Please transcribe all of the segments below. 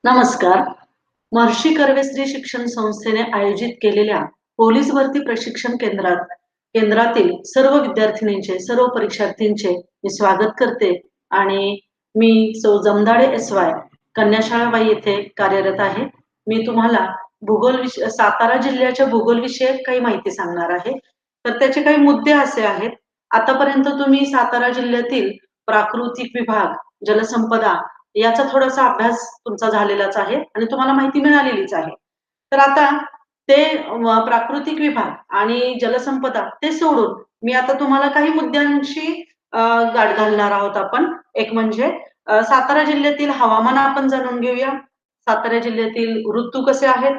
नमस्कार. महर्षी कर्वेश्री शिक्षण संस्थेने आयोजित केलेल्या पोलीस भरती प्रशिक्षण केंद्रातील सर्व विद्यार्थिनींचे, सर्व परीक्षार्थींचे मी स्वागत करते आणि मी सौ जमदाडे एस.वाय. कन्याशाळा वाई येथे कार्यरत आहे. मी तुम्हाला सातारा जिल्ह्याच्या भूगोल विषयक काही माहिती सांगणार आहे. तर त्याचे काही मुद्दे असे आहेत. आतापर्यंत तुम्ही सातारा जिल्ह्यातील प्राकृतिक विभाग, जलसंपदा याचा थोडासा अभ्यास तुमचा झालेलाच आहे आणि तुम्हाला माहिती मिळालेलीच आहे. तर आता ते प्राकृतिक विभाग आणि जलसंपदा ते सोडून मी आता तुम्हाला काही मुद्द्यांशी गाठ घालणार आहोत आपण. एक म्हणजे सातारा जिल्ह्यातील हवामान आपण जाणून घेऊया. सातारा जिल्ह्यातील ऋतू कसे आहेत?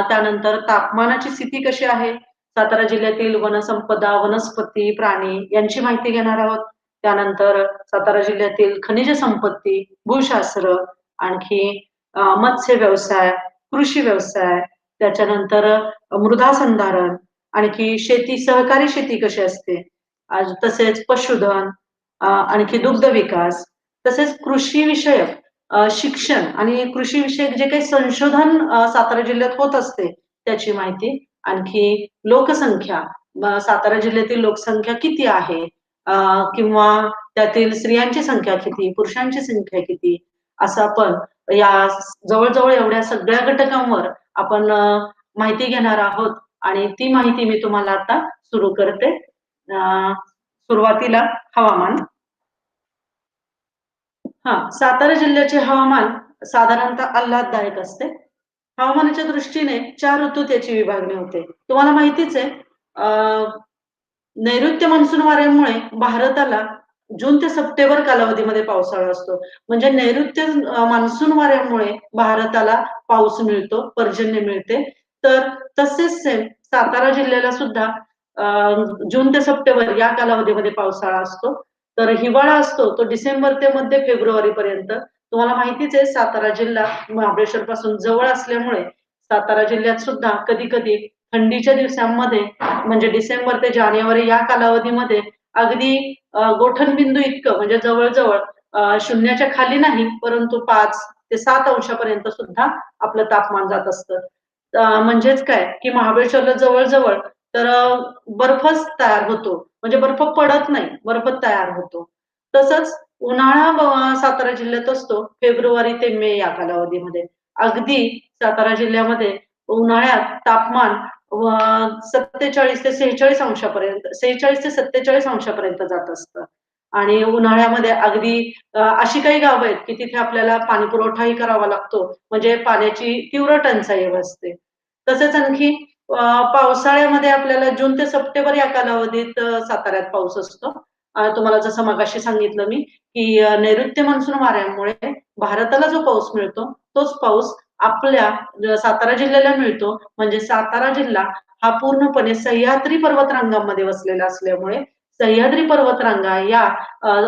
त्यानंतर तापमानाची स्थिती कशी आहे? सातारा जिल्ह्यातील वनसंपदा, वनस्पती, प्राणी यांची माहिती घेणार आहोत. त्यानंतर सातारा जिल्ह्यातील खनिज संपत्ती, भूशास्त्र, आणखी मत्स्य व्यवसाय, कृषी व्यवसाय, त्याच्यानंतर मृदा संधारण, आणखी शेती, सहकारी शेती कशी असते, तसेच पशुधन, आणखी दुग्ध विकास, तसेच कृषी विषयक शिक्षण आणि कृषी विषयक जे काही संशोधन सातारा जिल्ह्यात होत असते, त्याची माहिती. आणखी लोकसंख्या, सातारा जिल्ह्यातील लोकसंख्या किती आहे? किंवा त्यातील स्त्रियांची संख्या किती, पुरुषांची संख्या किती, असं आपण या जवळ-जवळ एवढ्या सगळ्या घटकांवर आपण माहिती घेणार आहोत आणि ती माहिती मी तुम्हाला आता सुरू करते. सुरुवातीला हवामान. सातारा जिल्ह्याचे हवामान साधारणतः आल्हाददायक असते. हवामानाच्या दृष्टीने 4 ऋतूत याची विभागणी होते. तुम्हाला माहितीच आहे, नैऋत्य मान्सून वाऱ्यामुळे भारताला जून ते सप्टेंबर कालावधीमध्ये पावसाळा असतो. म्हणजे नैऋत्य मान्सून वाऱ्यामुळे भारताला पाऊस मिळतो, पर्जन्य मिळते. तर तसेच सेम सातारा जिल्ह्याला सुद्धा अ, जून ते सप्टेंबर या कालावधीमध्ये पावसाळा असतो. तर हिवाळा असतो तो डिसेंबर ते मध्य फेब्रुवारीपर्यंत. तुम्हाला माहितीच आहे, सातारा जिल्हा महाबळेश्वरपासून जवळ असल्यामुळे सातारा जिल्ह्यात सुद्धा कधी-कधी थंडीच्या दिवसांमध्ये म्हणजे डिसेंबर ते जानेवारी या कालावधीमध्ये अगदी गोठणबिंदू इतकं म्हणजे जवळ-जवळ शून्याच्या खाली नाही, परंतु 5 ते 7 अंशापर्यंत सुद्धा आपलं तापमान जात असतं. म्हणजेच काय, की महाबळेश्वरला जवळ-जवळ तर बर्फच तयार होतो. म्हणजे बर्फ पडत नाही, बर्फच तयार होतो. तसंच उन्हाळा सातारा जिल्ह्यात असतो फेब्रुवारी ते मे या कालावधीमध्ये. अगदी सातारा जिल्ह्यामध्ये उन्हाळ्यात तापमान 47 ते 46 अंशापर्यंत 46 ते 47 अंशापर्यंत जात असतं. आणि उन्हाळ्यामध्ये अगदी अशी काही गावं आहेत, की तिथे आपल्याला पाणी पुरवठाही करावा लागतो. म्हणजे पाण्याची तीव्र टंचाई भासते. तसेच आणखी पावसाळ्यामध्ये आपल्याला जून ते सप्टेंबर या कालावधीत साताऱ्यात पाऊस असतो. तुम्हाला जसं मगाशी सांगितलं मी, की नैऋत्य मान्सून वाऱ्यामुळे भारताला जो पाऊस मिळतो, तोच पाऊस आपल्या सातारा जिल्ह्याला मिळतो. म्हणजे सातारा जिल्हा हा पूर्णपणे सह्याद्री पर्वतरांगामध्ये वसलेला असल्यामुळे सह्याद्री पर्वतरांगा या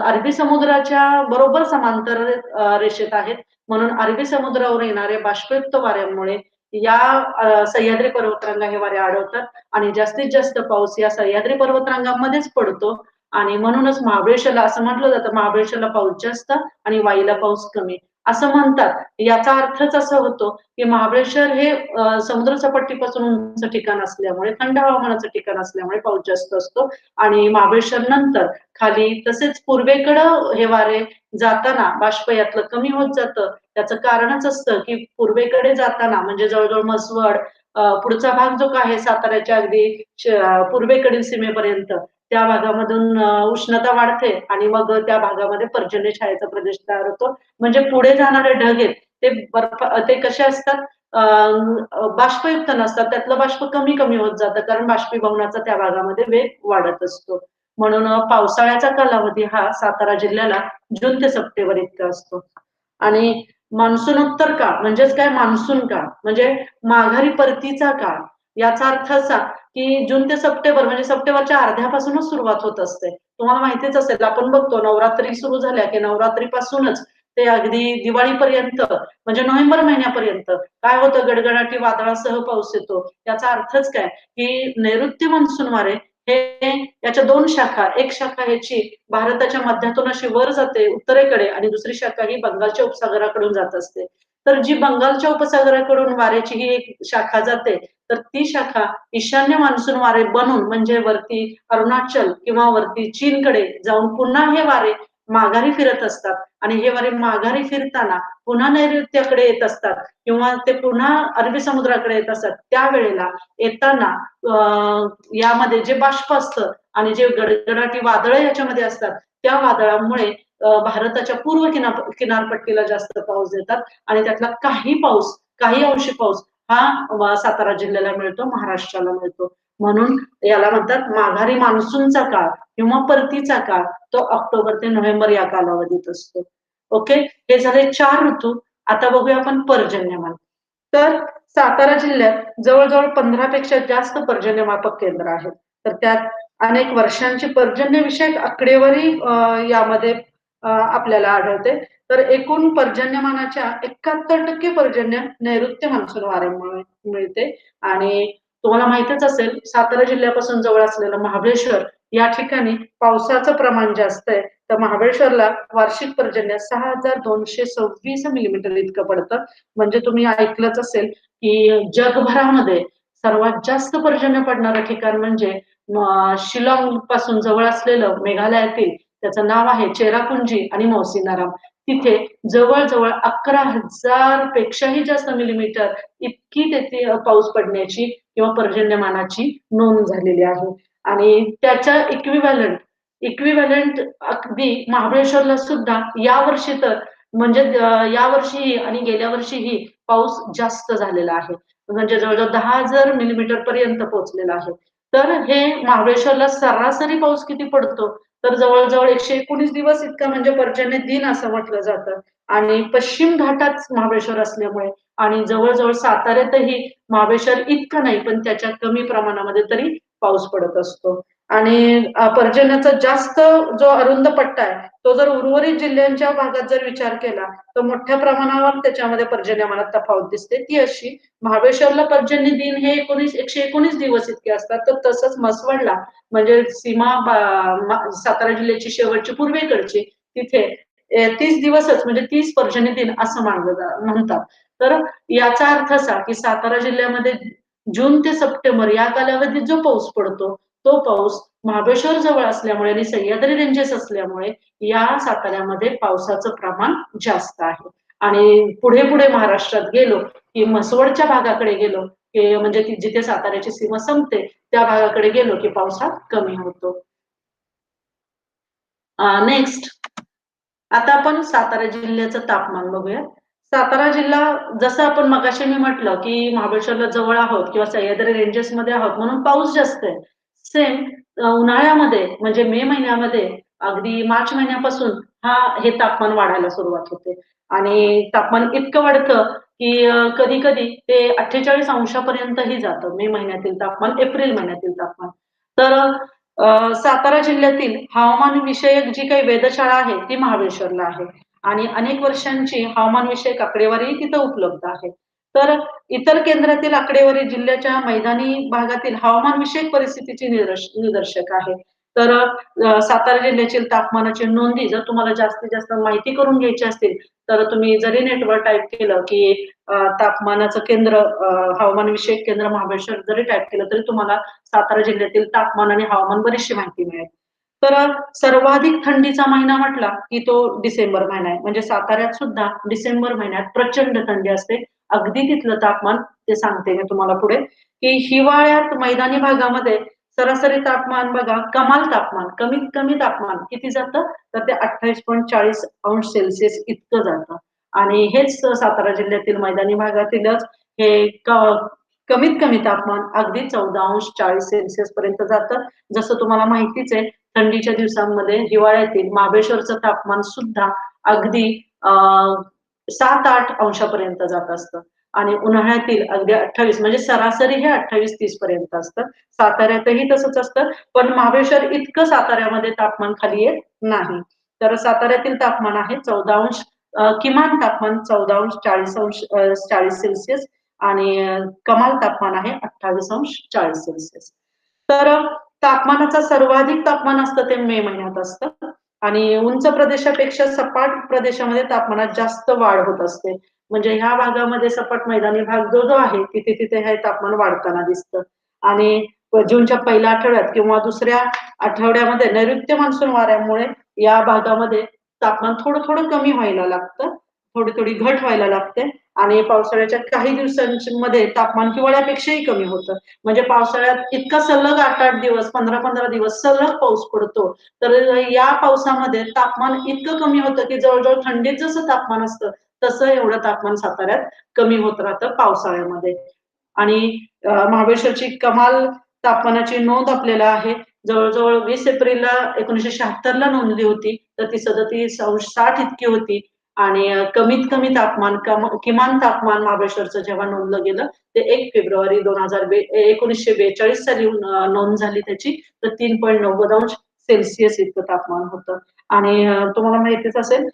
अरबी समुद्राच्या बरोबर समांतर रेषेत आहेत. म्हणून अरबी समुद्रावर येणाऱ्या बाष्पयुक्त वाऱ्यांमुळे या सह्याद्री पर्वतरांगा हे वारे अडवतात आणि जास्तीत जास्त पाऊस या सह्याद्री पर्वतरांगामध्येच पडतो आणि म्हणूनच महाबळेश्वरला असं म्हटलं जातं, महाबळेश्वरला पाऊस जास्त आणि वाईला पाऊस कमी असं म्हणतात. याचा अर्थच असा होतो, की महाबळेश्वर हे समुद्र सपाटीपासून उंच ठिकाण असल्यामुळे, थंड हवामानाचं ठिकाण असल्यामुळे पाऊस जास्त असतो आणि महाबळेश्वर नंतर खाली तसेच पूर्वेकडं हे वारे जाताना बाष्प यातलं कमी होत जातं. त्याचं कारणच असतं, की पूर्वेकडे जाताना म्हणजे जवळ-जवळ म्हसवड पुढचा भाग जो आहे साताऱ्याच्या अगदी पूर्वेकडील सीमेपर्यंत त्या भागामधून उष्णता वाढते आणि मग त्या भागामध्ये पर्जन्य छायेचा प्रदेश तयार होतो. म्हणजे पुढे जाणारे ढग आहेत ते कसे असतात, बाष्पयुक्त नसतात. त्यातलं बाष्प कमी-कमी होत जातं कारण बाष्पीभवनाचा त्या भागामध्ये वेग वाढत असतो. म्हणून पावसाळ्याचा कालावधी हा सातारा जिल्ह्याला जून ते सप्टेंबर इतका असतो. आणि मान्सूनोत्तर काळ म्हणजेच काय, मान्सून काळ म्हणजे माघारी परतीचा काळ. याचा अर्थ असा, की जून ते सप्टेंबर म्हणजे सप्टेंबरच्या अर्ध्यापासूनच सुरुवात होत असते. तुम्हाला माहितीच असेल, आपण बघतो नवरात्री सुरू झाल्या, की नवरात्रीपासूनच ते अगदी दिवाळीपर्यंत म्हणजे नोव्हेंबर महिन्यापर्यंत काय होतं, गडगडाटी वादळासह पाऊस येतो. याचा अर्थच काय, की नैऋत्य मान्सून वारे हे याच्या दोन शाखा, एक शाखा ह्याची भारताच्या मध्यातून अशी वर जाते उत्तरेकडे आणि दुसरी शाखा ही बंगालच्या उपसागराकडून जात असते. तर जी बंगालच्या उपसागराकडून वाऱ्याची ही एक शाखा जाते, तर ती शाखा ईशान्य मान्सून वारे बनून म्हणजे वरती अरुणाचल किंवा वरती चीनकडे जाऊन पुन्हा हे वारे माघारी फिरत असतात आणि हे वारे माघारी फिरताना पुन्हा नैऋत्याकडे येत असतात किंवा ते पुन्हा अरबी समुद्राकडे येत असतात. त्यावेळेला येताना यामध्ये जे बाष्प असतं आणि जे गडगडाटी वादळं याच्यामध्ये असतात, त्या वादळामुळे भारताच्या पूर्व किनारपट्टीला जास्त पाऊस देतात आणि त्यातला काही अंशी पाऊस हा सातारा जिल्ह्याला मिळतो, महाराष्ट्राला मिळतो. म्हणून याला म्हणतात माघारी मान्सूनचा काळ किंवा परतीचा काळ. तो ऑक्टोबर ते नोव्हेंबर या कालावधीत असतो. ओके. हे झाले 4 ऋतू. आता बघूया आपण पर्जन्यमान. तर सातारा जिल्ह्यात जवळ-जवळ 15 पेक्षा जास्त पर्जन्यमापक केंद्र आहेत. तर त्यात अनेक वर्षांची पर्जन्यविषयक आकडेवारी यामध्ये आपल्याला आढळते. तर एकूण पर्जन्यमानाच्या 71% पर्जन्य नैऋत्य मान्सून वाऱ्यामुळे मिळते आणि तुम्हाला माहीतच असेल सातारा जिल्ह्यापासून जवळ असलेलं महाबळेश्वर या ठिकाणी पावसाचं प्रमाण जास्त आहे. तर महाबळेश्वरला वार्षिक पर्जन्य 6226 मिलीमीटर इतकं पडतं. म्हणजे तुम्ही ऐकलंच असेल, की जगभरामध्ये सर्वात जास्त पर्जन्य पडणारं ठिकाण म्हणजे शिलाँग पासून जवळ असलेलं मेघालयातील त्याचं नाव आहे चेरापुंजी आणि मौसिनराम. तिथे जवळ-जवळ 11,000 पेक्षाही जास्त मिलीमीटर इतकी तेथे पाऊस पडण्याची किंवा पर्जन्यमानाची नोंद झालेली आहे. आणि त्याच्या इक्विव्हॅलंट अगदी महाबळेश्वरला सुद्धा यावर्षी तर म्हणजे यावर्षीही आणि गेल्या वर्षीही पाऊस जास्त झालेला आहे. म्हणजे जवळ-जवळ 10,000 मिलीमीटर पर्यंत पोहोचलेला आहे. तर हे महाबळेश्वरला सरासरी पाऊस किती पडतो? तर जवळ-जवळ 119 दिवस इतका म्हणजे पर्जन्य दिन असं म्हटलं जातं. आणि पश्चिम घाटात महाबळेश्वर असल्यामुळे आणि जवळ-जवळ साताऱ्यातही महाबळेश्वर इतकं नाही, पण त्याच्या कमी प्रमाणामध्ये तरी पाऊस पडत असतो. आणि पर्जन्याचा जास्त जो अरुंद पट्टा आहे, तो जर उर्वरित जिल्ह्यांच्या भागात जर विचार केला, तर मोठ्या प्रमाणावर त्याच्यामध्ये पर्जन्यमानात तफावत दिसते. ती अशी महाबळेश्वरला पर्जन्य दिन हे 119 दिवस इतके असतात. तर तसंच म्हसवडला म्हणजे सातारा जिल्ह्याची शेवटची पूर्वेकडची तिथे 30 दिवसच म्हणजे 30 पर्जन्य दिन असं म्हणतात. तर याचा अर्थ असा, की सातारा जिल्ह्यामध्ये जून ते सप्टेंबर या कालावधीत जो पाऊस पडतो, तो पाऊस महाबळेश्वर जवळ असल्यामुळे आणि सह्याद्री रेंजेस असल्यामुळे या साताऱ्यामध्ये पावसाचं प्रमाण जास्त आहे. आणि पुढे-पुढे महाराष्ट्रात गेलो, की म्हसवडच्या भागाकडे गेलो, की म्हणजे जिथे साताऱ्याची सीमा संपते, त्या भागाकडे गेलो, की पाऊस हा कमी होतो. नेक्स्ट आता आपण सातारा जिल्ह्याचं तापमान बघूया. सातारा जिल्हा जसं आपण मगाशी मी म्हटलं, की महाबळेश्वरला जवळ आहोत किंवा सह्याद्री रेंजेसमध्ये आहोत म्हणून पाऊस जास्त आहे. सेम उन्हाळ्यामध्ये म्हणजे मे महिन्यामध्ये अगदी मार्च महिन्यापासून हे तापमान वाढायला सुरुवात होते आणि तापमान इतकं वाढतं, की कधी-कधी ते 48 अंशापर्यंतही जातं मे महिन्यातील तापमान, एप्रिल महिन्यातील तापमान. तर सातारा जिल्ह्यातील हवामान विषयक जी काही वेधशाळा आहे, ती महाबळेश्वरला आहे आणि अनेक वर्षांची हवामान विषयक आकडेवारीही तिथं उपलब्ध आहे. तर इतर केंद्रातील आकडेवारी जिल्ह्याच्या मैदानी भागातील हवामान विषयक परिस्थितीची निदर्शक आहे. तर सातारा जिल्ह्यातील तापमानाची नोंदी जर तुम्हाला जास्तीत जास्त माहिती करून घ्यायची असतील, तर तुम्ही जरी नेटवर टाइप केलं, की तापमानाचं केंद्र हवामान विषयक केंद्र महाबळेश्वर जरी टाइप केलं, तरी तुम्हाला सातारा जिल्ह्यातील तापमान आणि हवामान बरीचशी माहिती मिळेल. तर सर्वाधिक थंडीचा महिना म्हटला, की तो डिसेंबर महिना आहे. म्हणजे साताऱ्यात सुद्धा डिसेंबर महिन्यात प्रचंड थंडी असते. अगदी तिथलं तापमान ते सांगते मी तुम्हाला पुढे, की हिवाळ्यात मैदानी भागामध्ये सरासरी तापमान बघा, कमाल तापमान, कमीत कमी तापमान किती जातं? तर ते 28.40 अंश सेल्सिअस इतकं जातं. आणि हेच सातारा जिल्ह्यातील मैदानी भागातीलच हे कमीत कमी तापमान अगदी 14°40 पर्यंत जातं. जसं तुम्हाला माहितीच आहे, थंडीच्या दिवसांमध्ये हिवाळ्यातील महाबळेश्वरचं तापमान सुद्धा अगदी अ, 7-8 अंशापर्यंत जात असतं आणि उन्हाळ्यातील अगदी 28 म्हणजे सरासरी हे 28-30 पर्यंत असतं. साताऱ्यातही तसंच असतं, पण महाबळेश्वर इतकं साताऱ्यामध्ये तापमान खाली येत नाही. तर साताऱ्यातील तापमान आहे 14 किमान तापमान 14°40 सेल्सिअस आणि कमाल तापमान आहे 28°40 सेल्सिअस. तर तापमानाचा सर्वाधिक तापमान असतं ते मे महिन्यात असतं आणि उंच प्रदेशापेक्षा सपाट प्रदेशामध्ये तापमानात जास्त वाढ होत असते. म्हणजे ह्या भागामध्ये सपाट मैदानी भाग जो आहे, तिथे-तिथे हे तापमान वाढताना दिसतं आणि जूनच्या पहिल्या आठवड्यात किंवा दुसऱ्या आठवड्यामध्ये नैऋत्य मान्सून वाऱ्यामुळे या भागामध्ये तापमान थोडं-थोडं कमी व्हायला लागतं. थोडी-थोडी घट व्हायला लागते आणि पावसाळ्याच्या काही दिवसांमध्ये तापमान हिवाळ्यापेक्षाही कमी होतं. म्हणजे पावसाळ्यात इतका सलग 8-8 दिवस, 15-15 दिवस सलग पाऊस पडतो. तर या पावसामध्ये तापमान इतकं कमी होतं, की जवळ-जवळ थंडीत जसं तापमान असतं, तसं एवढं तापमान साताऱ्यात कमी होत राहतं पावसाळ्यामध्ये. आणि महाबळेश्वरची कमाल तापमानाची नोंद आपल्याला आहे. जवळ-जवळ 20 एप्रिलला 1976 ला नोंदली होती. तर ती 37°60 इतकी होती आणि कमीत कमी तापमान किमान तापमान महाबळेश्वरचं जेव्हा नोंदलं गेलं, ते 1 फेब्रुवारी 1942 साली नोंद झाली त्याची. तर 3.90° इतकं तापमान होतं आणि तुम्हाला माहितीच असेल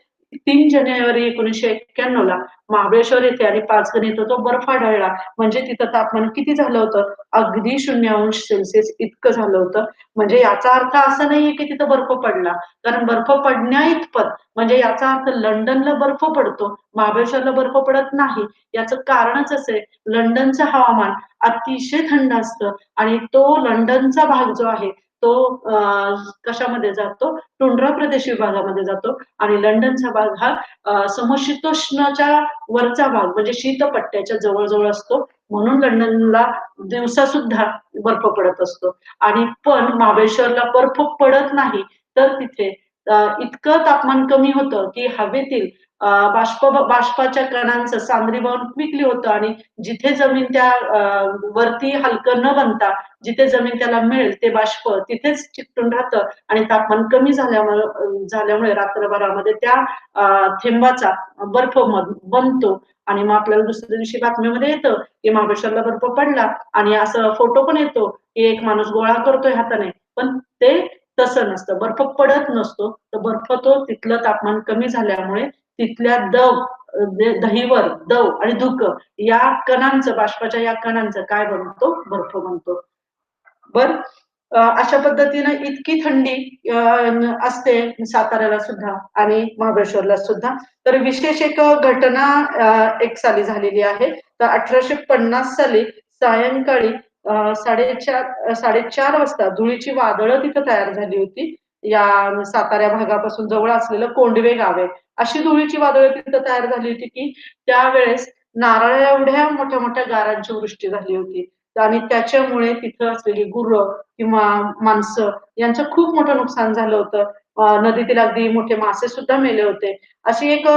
3 जानेवारी 1991 ला महाबळेश्वर येथे आणि पाचगण येथे तो बर्फ आढळला. म्हणजे तिथं तापमान किती झालं होतं? अगदी 0° इतकं झालं होतं. म्हणजे याचा अर्थ असा नाहीये की तिथं बर्फ पडला. कारण बर्फ पडण्याइतपत म्हणजे याचा अर्थ लंडनला बर्फ पडतो, महाबळेश्वरला बर्फ पडत नाही. याचं कारणच असं आहे, लंडनचं हवामान अतिशय थंड असतं आणि तो लंडनचा भाग जो आहे, तो कशामध्ये जातो? टुंड्रा प्रदेश विभागामध्ये जातो आणि लंडनचा भाग हा समशीतोष्णच्या वरचा भाग म्हणजे शीतपट्ट्याच्या जवळ-जवळ असतो. म्हणून लंडनला दिवसासुद्धा बर्फ पडत असतो आणि पण महाबळेश्वरला बर्फ पडत नाही. तर तिथे इतकं तापमान कमी होतं, की हवेतील बाष्पाच्या कणांचं सांद्रीभवन क्विकली होतं आणि जिथे जमीन त्या वरती हलकं न बनता जिथे जमीन त्याला मिळेल ते बाष्प तिथेच चिकटून राहतं आणि तापमान कमी झाल्यामुळे रात्रभरामध्ये त्या थेंबाचा बर्फ बनतो आणि मग आपल्याला दुसऱ्या दिवशी बातमीमध्ये येतं, की महाबळेश्वरला बर्फ पडला आणि असं फोटो पण येतो, की एक माणूस गोळा करतोय हाताने. पण ते तसं नसतं. बर्फ पडत नसतो. तर बर्फ तो तिथलं तापमान कमी झाल्यामुळे तिथल्या दहीवर दव आणि धुकं या कणांचं बाष्पाच्या या कणांचं काय बनतो? बर्फ बनतो. बरं. अशा पद्धतीनं इतकी थंडी असते साताऱ्याला सुद्धा आणि महाबळेश्वरला सुद्धा. तर विशेष एक घटना एक साली झालेली आहे. तर 1850 साली सायंकाळी 4:30 वाजता धुळीची वादळं तिथं तयार झाली होती. या सातारा भागापासून जवळ असलेलं कोंडवे गाव आहे. अशी धुळीची वादळं तिथं तयार झाली होती, की त्यावेळेस नारळा एवढ्या मोठ्या-मोठ्या गारांची वृष्टी झाली होती. आणि त्याच्यामुळे तिथं असलेली गुरं किंवा माणसं यांचं खूप मोठं नुकसान झालं होतं. नदीतील अगदी मोठे मासे सुद्धा मेले होते. अशी एक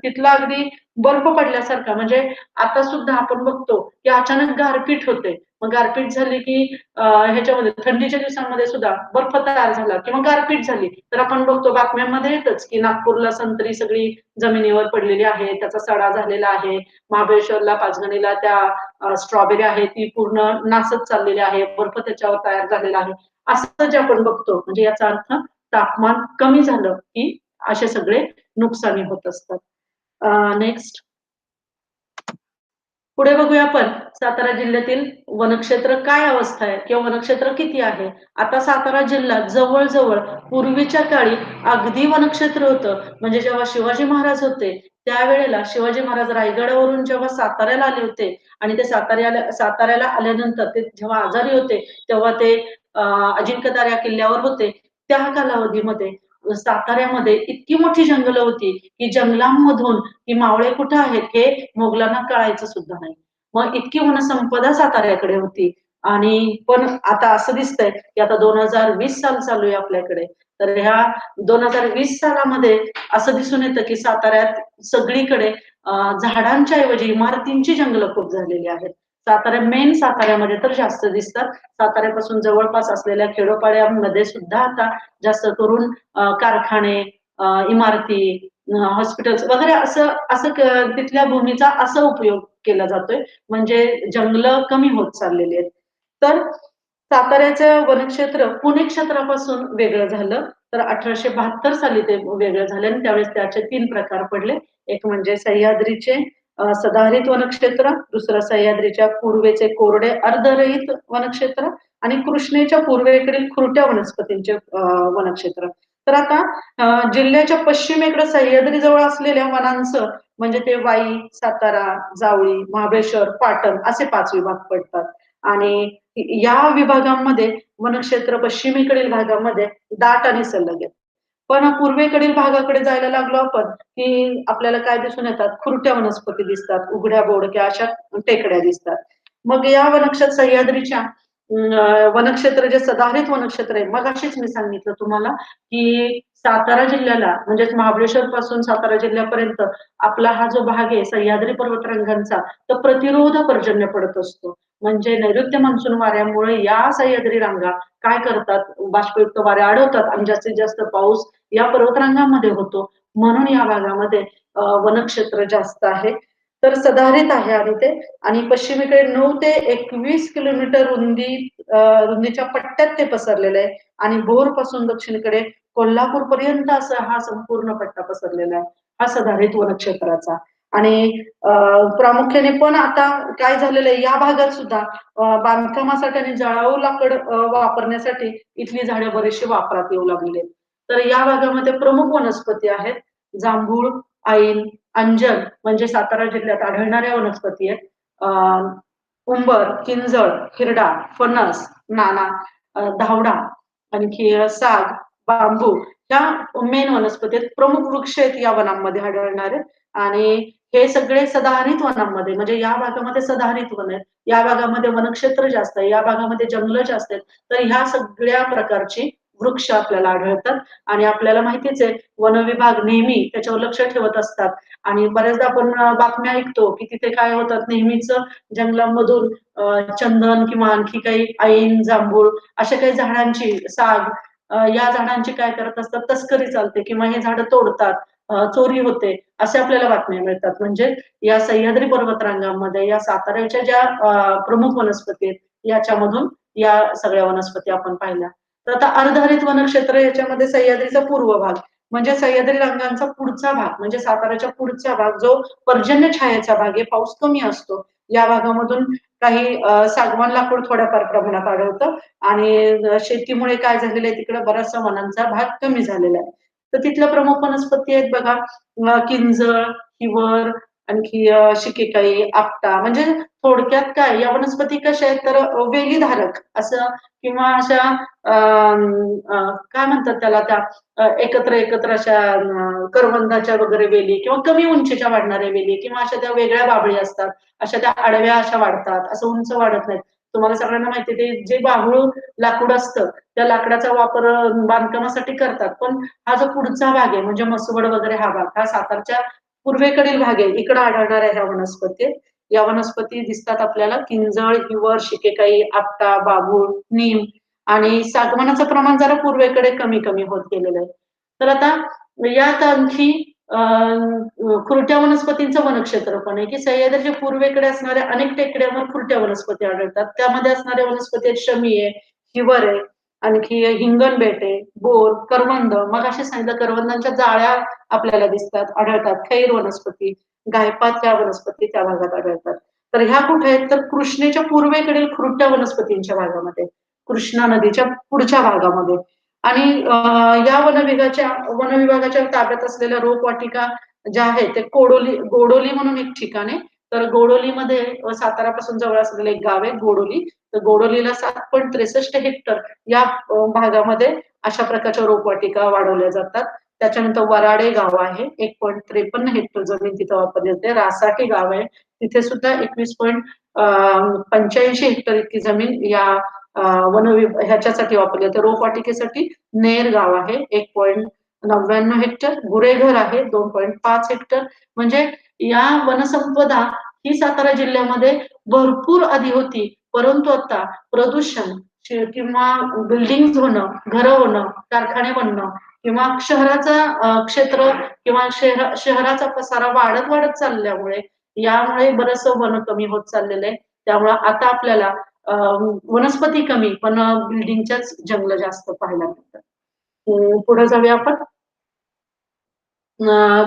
तिथला अगदी बर्फ पडल्यासारखा म्हणजे आता सुद्धा आपण बघतो, की अचानक गारपीट होते. मग गारपीट झाली, की ह्याच्यामध्ये थंडीच्या दिवसांमध्ये सुद्धा बर्फ तयार झाला किंवा गारपीट झाली, तर आपण बघतो बातम्यांमध्ये येतच, की नागपूरला संत्री सगळी जमिनीवर पडलेली आहे, त्याचा सडा झालेला आहे. महाबळेश्वरला, पाचगणीला त्या स्ट्रॉबेरी आहे ती पूर्ण नासत चाललेली आहे. बर्फ त्याच्यावर तयार झालेला आहे. असं जे आपण बघतो म्हणजे याचा अर्थ तापमान कमी झालं, की असे सगळे नुकसानी होत असतात. नेक्स्ट पुढे बघूया आपण सातारा जिल्ह्यातील वनक्षेत्र काय अवस्था आहे किंवा वनक्षेत्र किती आहे. आता सातारा जिल्हा जवळ-जवळ पूर्वीच्या काळी अगदी वनक्षेत्र होतं. म्हणजे जेव्हा शिवाजी महाराज होते, त्यावेळेला शिवाजी महाराज रायगडावरून जेव्हा साताऱ्याला आले होते आणि ते साताऱ्याला आल्यानंतर ते जेव्हा आजारी होते, तेव्हा ते अजिंक्यतारा किल्ल्यावर होते. त्या कालावधीमध्ये साताऱ्यामध्ये इतकी मोठी जंगलं होती, की जंगलांमधून की मावळे कुठे आहेत हे मोगलांना कळायचं सुद्धा नाही. मग इतकी वनसंपदा साताऱ्याकडे होती आणि पण आता असं दिसतंय, की आता 2020 साल चालू आहे आपल्याकडे. तर ह्या 2020 सालामध्ये असं दिसून येतं, की साताऱ्यात सगळीकडे झाडांच्या ऐवजी इमारतींची जंगलं खूप झालेली आहेत. साताऱ्यामध्ये तर जास्त दिसतात. साताऱ्यापासून जवळपास असलेल्या खेडोपाड्यांमध्ये सुद्धा आता जास्त करून कारखाने, इमारती, हॉस्पिटल्स वगैरे असं असं तिथल्या भूमीचा असा उपयोग केला जातोय. म्हणजे जंगलं कमी होत चाललेली आहेत. तर साताऱ्याचं वनक्षेत्र पुणे क्षेत्रापासून वेगळं झालं. तर 1872 साली ते वेगळं झालं आणि त्यावेळेस त्याचे 3 प्रकार पडले. एक म्हणजे सह्याद्रीचे सदाहरित वनक्षेत्र, दुसरं सह्याद्रीच्या पूर्वेचे कोरडे अर्धरहित वनक्षेत्र आणि कृष्णेच्या पूर्वेकडील खुरट्या वनस्पतींचे वनक्षेत्र. तर आता जिल्ह्याच्या पश्चिमेकडे सह्याद्रीजवळ असलेल्या वनांचं म्हणजे ते वाई, सातारा, जावळी, महाबळेश्वर, पाटण असे 5 विभाग पडतात. आणि या विभागांमध्ये वनक्षेत्र पश्चिमेकडील भागामध्ये दाट आणि सलग आहेत. पण पूर्वेकडील भागाकडे जायला लागलो आपण, की आपल्याला काय दिसून येतात, खुरट्या वनस्पती दिसतात, उघड्या बोडक्या अशा टेकड्या दिसतात. मग या सह्याद्रीच्या वनक्षेत्र जे सदाहरित वनक्षेत्र आहे, मगाशीच मी सांगितलं तुम्हाला, की सातारा जिल्ह्याला म्हणजेच महाबळेश्वर पासून सातारा जिल्ह्यापर्यंत आपला हा जो भाग आहे सह्याद्री पर्वतरांगांचा, तर प्रतिरोध पर्जन्य पडत असतो. म्हणजे नैऋत्य मान्सून वाऱ्यामुळे या सह्याद्री रांगा काय करतात, बाष्पयुक्त वारे अडवतात आणि जास्तीत जास्त पाऊस या पर्वतरांगामध्ये होतो. म्हणून या भागामध्ये वनक्षेत्र जास्त आहे. तर सदाहरित आहे आणि ते आणि पश्चिमेकडे 9 ते 21 किलोमीटर रुंदीच्या पट्ट्यात ते पसरलेलं आहे आणि भोरपासून दक्षिणेकडे कोल्हापूरपर्यंत असा हा संपूर्ण पट्टा पसरलेला आहे. हा सदाहरित वनक्षेत्राचा आणि प्रामुख्याने पण आता काय झालेलं आहे या भागात सुद्धा बांधकामासाठी आणि जळाऊ लाकड वापरण्यासाठी इथली झाडे बरीचशी वापरात येऊ लागलेली आहेत. तर या भागामध्ये प्रमुख वनस्पती आहेत जांभूळ, ऐन, अंजन म्हणजे सातारा जिल्ह्यात आढळणाऱ्या वनस्पती आहेत. उंबर, किंजळ, हिरडा, फणस, नाना, धावडा, आणखी साग, बांबू ह्या मेन वनस्पती आहेत. प्रमुख वृक्ष आहेत या वनांमध्ये आढळणारे आणि हे सगळे सदाहरित वनांमध्ये म्हणजे या भागामध्ये सदाहरित वन आहेत. या भागामध्ये वनक्षेत्र जास्त आहे, या भागामध्ये जंगलं जास्त आहेत. तर ह्या सगळ्या प्रकारची वृक्ष आपल्याला आढळतात आणि आपल्याला माहितीच आहे वन विभाग नेहमी त्याच्यावर लक्ष ठेवत असतात आणि बऱ्याचदा आपण बातम्या ऐकतो की तिथे काय होतात नेहमीच जंगलामधून चंदन किंवा आणखी काही ऐन, जांभूळ अशा काही झाडांची साग या झाडांची काय करत असतात तस्करी चालते किंवा हे झाडं तोडतात, चोरी होते असे आपल्याला बातम्या मिळतात. म्हणजे या सह्याद्री पर्वतरांगामध्ये या साताऱ्याच्या ज्या प्रमुख वनस्पती आहेत याच्यामधून या सगळ्या वनस्पती आपण पाहिल्या. तर आता अर्धहरित वनक्षेत्र याच्यामध्ये सह्याद्रीचा पूर्व भाग म्हणजे सह्याद्री रांगांचा पुढचा भाग म्हणजे साताऱ्याच्या पुढचा भाग जो पर्जन्य छायेचा भाग आहे, पाऊस कमी असतो. या भागामधून काही सागवान लाकूड थोड्याफार प्रमाणात आढळतं आणि शेतीमुळे काय झालेलं आहे तिकडे बराचसा वनांचा भाग कमी झालेला आहे. तर तिथल्या प्रमुख वनस्पती आहेत बघा किंजळ, हिवर, आणखी शिकेकाई, आपटा म्हणजे थोडक्यात काय या वनस्पती कशा आहेत तर वेलीधारक असं किंवा अशा काय म्हणतात त्याला त्या एकत्र अशा करवंदाच्या वगैरे वेली किंवा कमी उंचीच्या वाढणाऱ्या वेली किंवा अशा त्या वेगळ्या बाबळी असतात. अशा त्या आडव्या अशा वाढतात, असं उंच वाढत नाहीत. तुम्हाला सगळ्यांना माहिती आहे ते जे बाभूळ लाकूड असतं, त्या लाकडाचा वापर बांधकामासाठी करतात. पण हा जो पुढचा भाग आहे म्हणजे मसवड वगैरे हा भाग, हा सातारच्या पूर्वेकडील भाग आहे. इकडे आढळणाऱ्या ह्या वनस्पती आहेत. या वनस्पती दिसतात आपल्याला किंजळ, हिवर, शिकेकाई, आपटा, बाभूळ, नीम आणि सागवानाचं प्रमाण जरा पूर्वेकडे कमी होत गेलेलं आहे. तर आता यात आणखी खुरट्या वनस्पतींचं वनक्षेत्र पण आहे, की सह्याद्रीच्या पूर्वेकडे असणाऱ्या अनेक टेकड्यांवर खुरट्या वनस्पती आढळतात. त्यामध्ये असणाऱ्या वनस्पती आहेत शमी आहे, हिवर आहे, आणखी हिंगणबेट आहे, बोर, करवंद. मगाशी सांगितलं करवंदांच्या जाळ्या आपल्याला दिसतात, आढळतात. खैर वनस्पती, गायपात या वनस्पती त्या भागात आढळतात. तर ह्या कुठे आहेत तर कृष्णेच्या पूर्वेकडील खुरट्या वनस्पतींच्या भागामध्ये, कृष्णा नदीच्या पुढच्या भागामध्ये आणि या वन विभागाच्या ताब्यात असलेल्या रोपवाटिका ज्या आहेत ते गोडोली म्हणून एक ठिकाण आहे. तर गोडोलीमध्ये सातारापासून जवळ असलेलं एक गाव आहे गोडोली. तर गोडोलीला 7.63 हेक्टर या भागामध्ये अशा प्रकारच्या रोपवाटिका वाढवल्या जातात. त्याच्यानंतर वराडे गाव आहे. 1.53 हेक्टर जमीन तिथं वापरली जाते. रासाटी गाव आहे. तिथे सुद्धा 21.85 हेक्टर इतकी जमीन या ह्याच्यासाठी वापरली जाते. रोपवाटिकेसाठी नेर गाव आहे 1.99 हेक्टर, गुरेघर आहे 2.5 हेक्टर. म्हणजे या वनसंपदा ही सातारा जिल्ह्यामध्ये भरपूर आधी होती, परंतु आता प्रदूषण किंवा बिल्डिंग होणं, घरं होणं, कारखाने बनणं किंवा शहराचं क्षेत्र किंवा शहराचा पसारा वाढत चालल्यामुळे यामुळे बरचसं वन कमी होत चाललेलं आहे. त्यामुळे आता आपल्याला वनस्पती कमी पण बिल्डिंगच्याच जंगल जास्त पाहायला मिळतात. पुढे जाऊया आपण.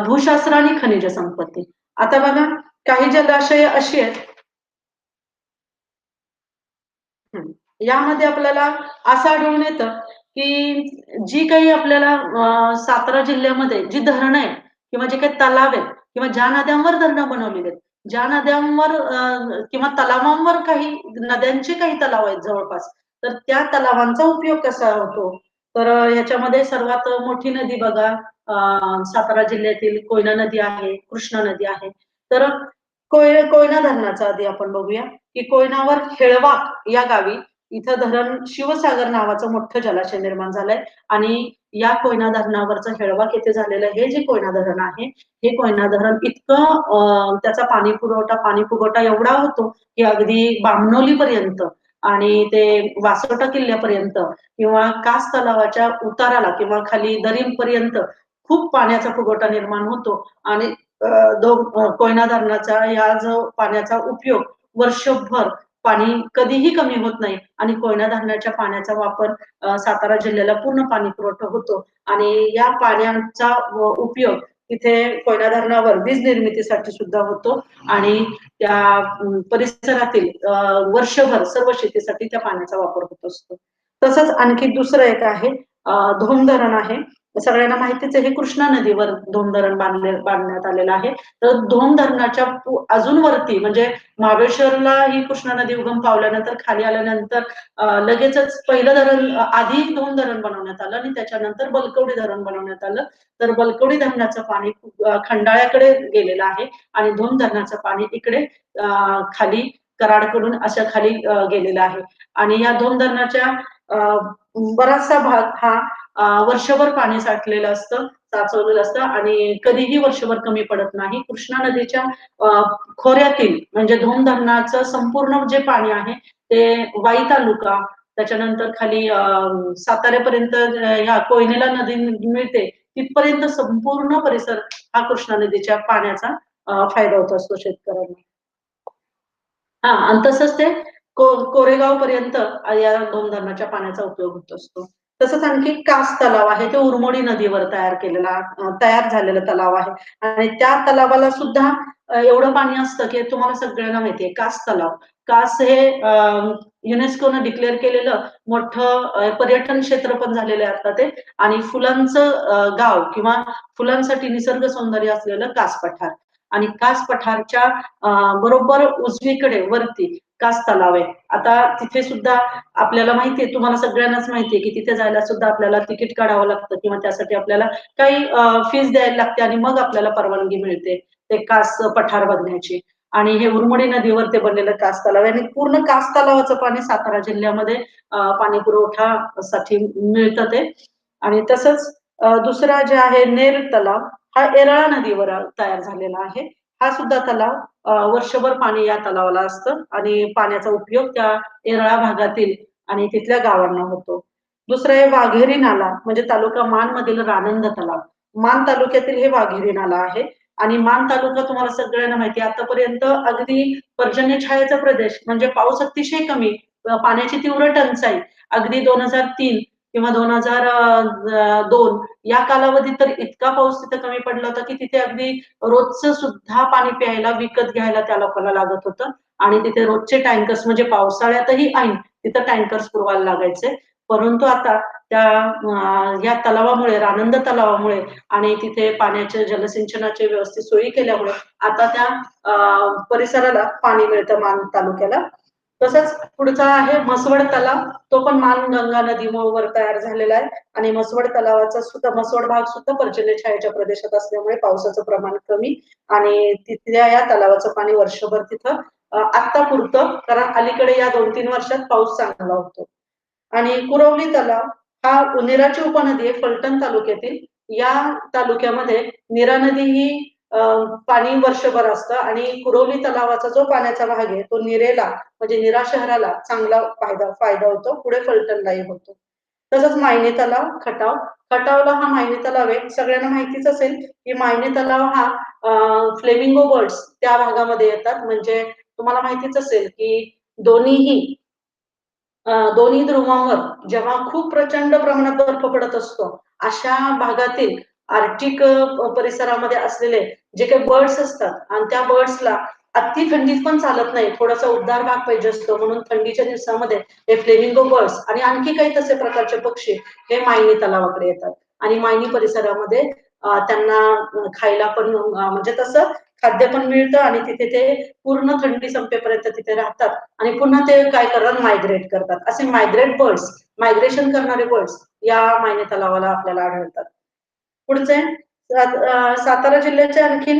भूशास्त्र आणि खनिज संपत्ती. आता बघा काही जलाशय अशी आहेत यामध्ये आपल्याला असं आढळून येतं, की जी काही आपल्याला सातारा जिल्ह्यामध्ये जी धरणं आहेत किंवा जे काही तलाव आहेत किंवा ज्या नद्यांवर धरणं बनवलेली आहेत, ज्या नद्यांवर किंवा तलावांवर काही नद्यांचे काही तलाव आहेत जवळपास, तर त्या तलावांचा उपयोग कसा होतो? तर ह्याच्यामध्ये सर्वात मोठी नदी बघा सातारा जिल्ह्यातील कोयना नदी आहे, कृष्णा नदी आहे. तर कोयना धरणाचा आधी आपण बघूया, की कोयनावर खेळवाक या गावी इथं धरण शिवसागर नावाचं मोठं जलाशय निर्माण झालंय आणि या कोयना धरणावरचं हेळवाक येथे झालेलं हे जे कोयना धरण आहे, हे कोयना धरण इतकं त्याचा पाणी पुरवठा एवढा होतो, की अगदी बामणोलीपर्यंत आणि ते वासोटा किल्ल्यापर्यंत किंवा कास तलावाच्या उताराला किंवा खाली दरीपर्यंत खूप पाण्याचा पुरवठा निर्माण होतो आणि कोयना धरणाचा या जो पाण्याचा उपयोग वर्षभर पाणी कधीही कमी होत नाही आणि कोयना धरणाच्या पाण्याचा वापर सातारा जिल्ह्याला पूर्ण पाणी पुरवठा होतो आणि या पाण्याचा उपयोग तिथे कोयना धरणावर वीज निर्मितीसाठी सुद्धा होतो आणि त्या परिसरातील वर्षभर सर्व शेतीसाठी त्या पाण्याचा वापर होत असतो. तसंच आणखी दुसरं एक आहे धोम धरण आहे. सगळ्यांना माहितीच आहे हे कृष्णा नदीवर धोम धरण बांधण्यात आलेलं आहे. तर धोम धरणाच्या अजून वरती म्हणजे महाबळेश्वरला ही कृष्णा नदी उगम पावल्यानंतर खाली आल्यानंतर लगेचच पहिलं धरण आधी धोम धरण बनवण्यात आलं आणि त्याच्यानंतर बलकवडी धरण बनवण्यात आलं. तर बलकवडी धरणाचं पाणी खंडाळ्याकडे गेलेलं आहे आणि धोम धरणाचं पाणी इकडे खाली कराडकडून असं खाली गेलेलं आहे आणि या धोम धरणाच्या बराचसा भाग हा वर्षभर पाणी साठलेलं असतं, साचवलेलं असतं आणि कधीही वर्षभर कमी पडत नाही. कृष्णा नदीच्या खोऱ्यातील म्हणजे धोम धरणाचं संपूर्ण जे पाणी आहे ते वाई तालुका त्याच्यानंतर खाली साताऱ्यापर्यंत ह्या कोयनेला नदी मिळते तिथपर्यंत संपूर्ण परिसर हा कृष्णा नदीच्या पाण्याचा फायदा होत असतो शेतकऱ्यांना. हां आणि तसंच ते कोरेगाव पर्यंत या दोन धरणाच्या पाण्याचा उपयोग होत असतो. तसंच आणखी कास तलाव आहे, तो उरमोडी नदीवर तयार झालेला तलाव आहे आणि त्या तलावाला सुद्धा एवढं पाणी असतं, की तुम्हाला सगळ्यांना माहिती आहे कास तलाव. कास हे युनेस्कोनं डिक्लेअर केलेलं मोठं पर्यटन क्षेत्र पण झालेलं आहे आता ते आणि फुलांचं गाव किंवा फुलांसाठी निसर्ग सौंदर्य असलेलं कास पठार आणि कास पठारच्या बरोबर उजवीकडे वरती कास तलाव आहे. आता तिथे सुद्धा आपल्याला माहिती आहे, तुम्हाला सगळ्यांनाच माहिती आहे, की तिथे जायला सुद्धा आपल्याला तिकीट काढावं लागतं किंवा त्यासाठी आपल्याला काही फीस द्यायला लागते आणि मग आपल्याला परवानगी मिळते ते कास पठार बघण्याची. आणि हे उरमोडी नदीवर ते बनलेलं कास तलाव आहे आणि पूर्ण कास तलावाचं पाणी सातारा जिल्ह्यामध्ये पाणी पुरवठासाठी मिळतं ते. आणि तसंच दुसरा जे आहे नेर तलाव हा येरळा नदीवर तयार झालेला आहे. हा सुद्धा तलाव वर्षभर पाणी या तलावाला असतं आणि पाण्याचा उपयोग त्या येरळा भागातील आणि तिथल्या गावांना होतो. दुसरं आहे वाघेरी नाला म्हणजे तालुका मानमधील रानंद तलाव. मान तालुक्यातील हे वाघेरी नाला आहे आणि मान तालुका तुम्हाला सगळ्यांना माहिती आहे आतापर्यंत अगदी पर्जन्य छायेचा प्रदेश म्हणजे पाऊस अतिशय कमी, पाण्याची तीव्र टंचाई अगदी 2003 किंवा 2002 या कालावधीत तर इतका पाऊस तिथे कमी पडला होता, की तिथे अगदी रोजचं सुद्धा पाणी प्यायला विकत घ्यायला त्या लोकांना लागत होतं आणि तिथे रोजचे टँकर्स म्हणजे पावसाळ्यातही ऐन तिथं टँकर्स पुरवायला लागायचे. परंतु आता त्या या तलावामुळे, रानंद तलावामुळे आणि तिथे पाण्याचे जलसिंचनाचे व्यवस्थित सोयी केल्यामुळे आता त्या परिसराला पाणी मिळतं मान तालुक्याला. तसंच पुढचा आहे म्हसवड तलाव. तो पण मानगंगा नदीवर तयार झालेला आहे आणि म्हसवड भाग सुद्धा पर्जन्य छायेच्या प्रदेशात असल्यामुळे पावसाचं प्रमाण कमी आणि तिथल्या या तलावाचं पाणी वर्षभर तिथं आत्ता पुरतं कारण अलीकडे या 2-3 वर्षात पाऊस चांगला होतो. आणि कुरवली तलाव हा नीराची उपनदी आहे फलटण तालुक्यातील. या तालुक्यामध्ये नीरा नदी ही पाणी वर्षभर असतं आणि कुरवली तलावाचा जो पाण्याचा भाग आहे तो नीरेला म्हणजे नीरा शहराला चांगला फायदा होतो. पुढे फलटणलाही होतो. तसंच मायणी तलाव, खटाव. खटावला हा मायणी तलाव आहे. सगळ्यांना माहितीच असेल, की मायणी तलाव हा फ्लेमिंगो बर्ड्स त्या भागामध्ये येतात. म्हणजे तुम्हाला माहितीच असेल, की दोन्हीही दोन्ही ध्रुवांवर जेव्हा खूप प्रचंड प्रमाणात बर्फ पडत असतो, अशा भागातील आर्क्टिक परिसरामध्ये असलेले जे काही बर्ड्स असतात आणि त्या बर्ड्सला अति थंडीत पण चालत नाही, थोडासा उबदार भाग पाहिजे असतो, म्हणून थंडीच्या दिवसामध्ये हे फ्लेमिंगो बर्ड्स आणि आणखी काही तसे प्रकारचे पक्षी हे मायनी तलावाकडे येतात आणि मायनी परिसरामध्ये त्यांना खायला पण म्हणजे तसं खाद्य पण मिळतं आणि तिथे ते पूर्ण थंडी संपेपर्यंत तिथे राहतात आणि पुन्हा ते काय करतात, मायग्रेट करतात. असे मायग्रेट बर्ड्स, मायग्रेशन करणारे बर्ड्स या मायनी तलावाला आपल्याला आढळतात. पुढचे सातारा जिल्ह्याचे आणखीन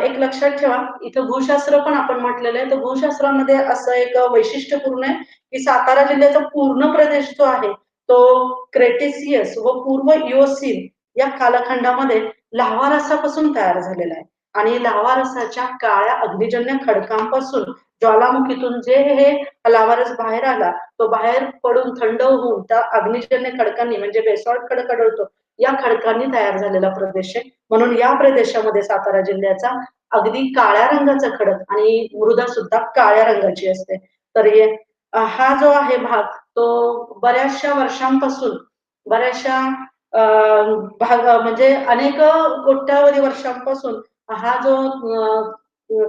एक लक्षात ठेवा, इथं भूशास्त्र पण आपण म्हटलेलं आहे. तर भूशास्त्रामध्ये असं एक वैशिष्ट्यपूर्ण आहे, की सातारा जिल्ह्याचा पूर्ण प्रदेश जो आहे, तो क्रेटेसियस व पूर्व इओसीन या कालखंडामध्ये लाव्हा रसापासून तयार झालेला आहे आणि लाव्हा रसाच्या काळ्या अग्निजन्य खडकांपासून ज्वालामुखीतून जे हे लाव्हा रस बाहेर आला, तो बाहेर पडून थंड होऊन त्या अग्निजन्य खडकांनी म्हणजे बेसॉल्ट खडक आढळतो, या खडकांनी तयार झालेला प्रदेश आहे. म्हणून या प्रदेशामध्ये सातारा जिल्ह्याचा अगदी काळ्या रंगाचा खडक आणि मृदा सुद्धा काळ्या रंगाची असते. तर हा जो आहे भाग, तो बऱ्याचशा वर्षांपासून बऱ्याचशा भाग म्हणजे अनेक कोट्यावधी वर्षांपासून हा जो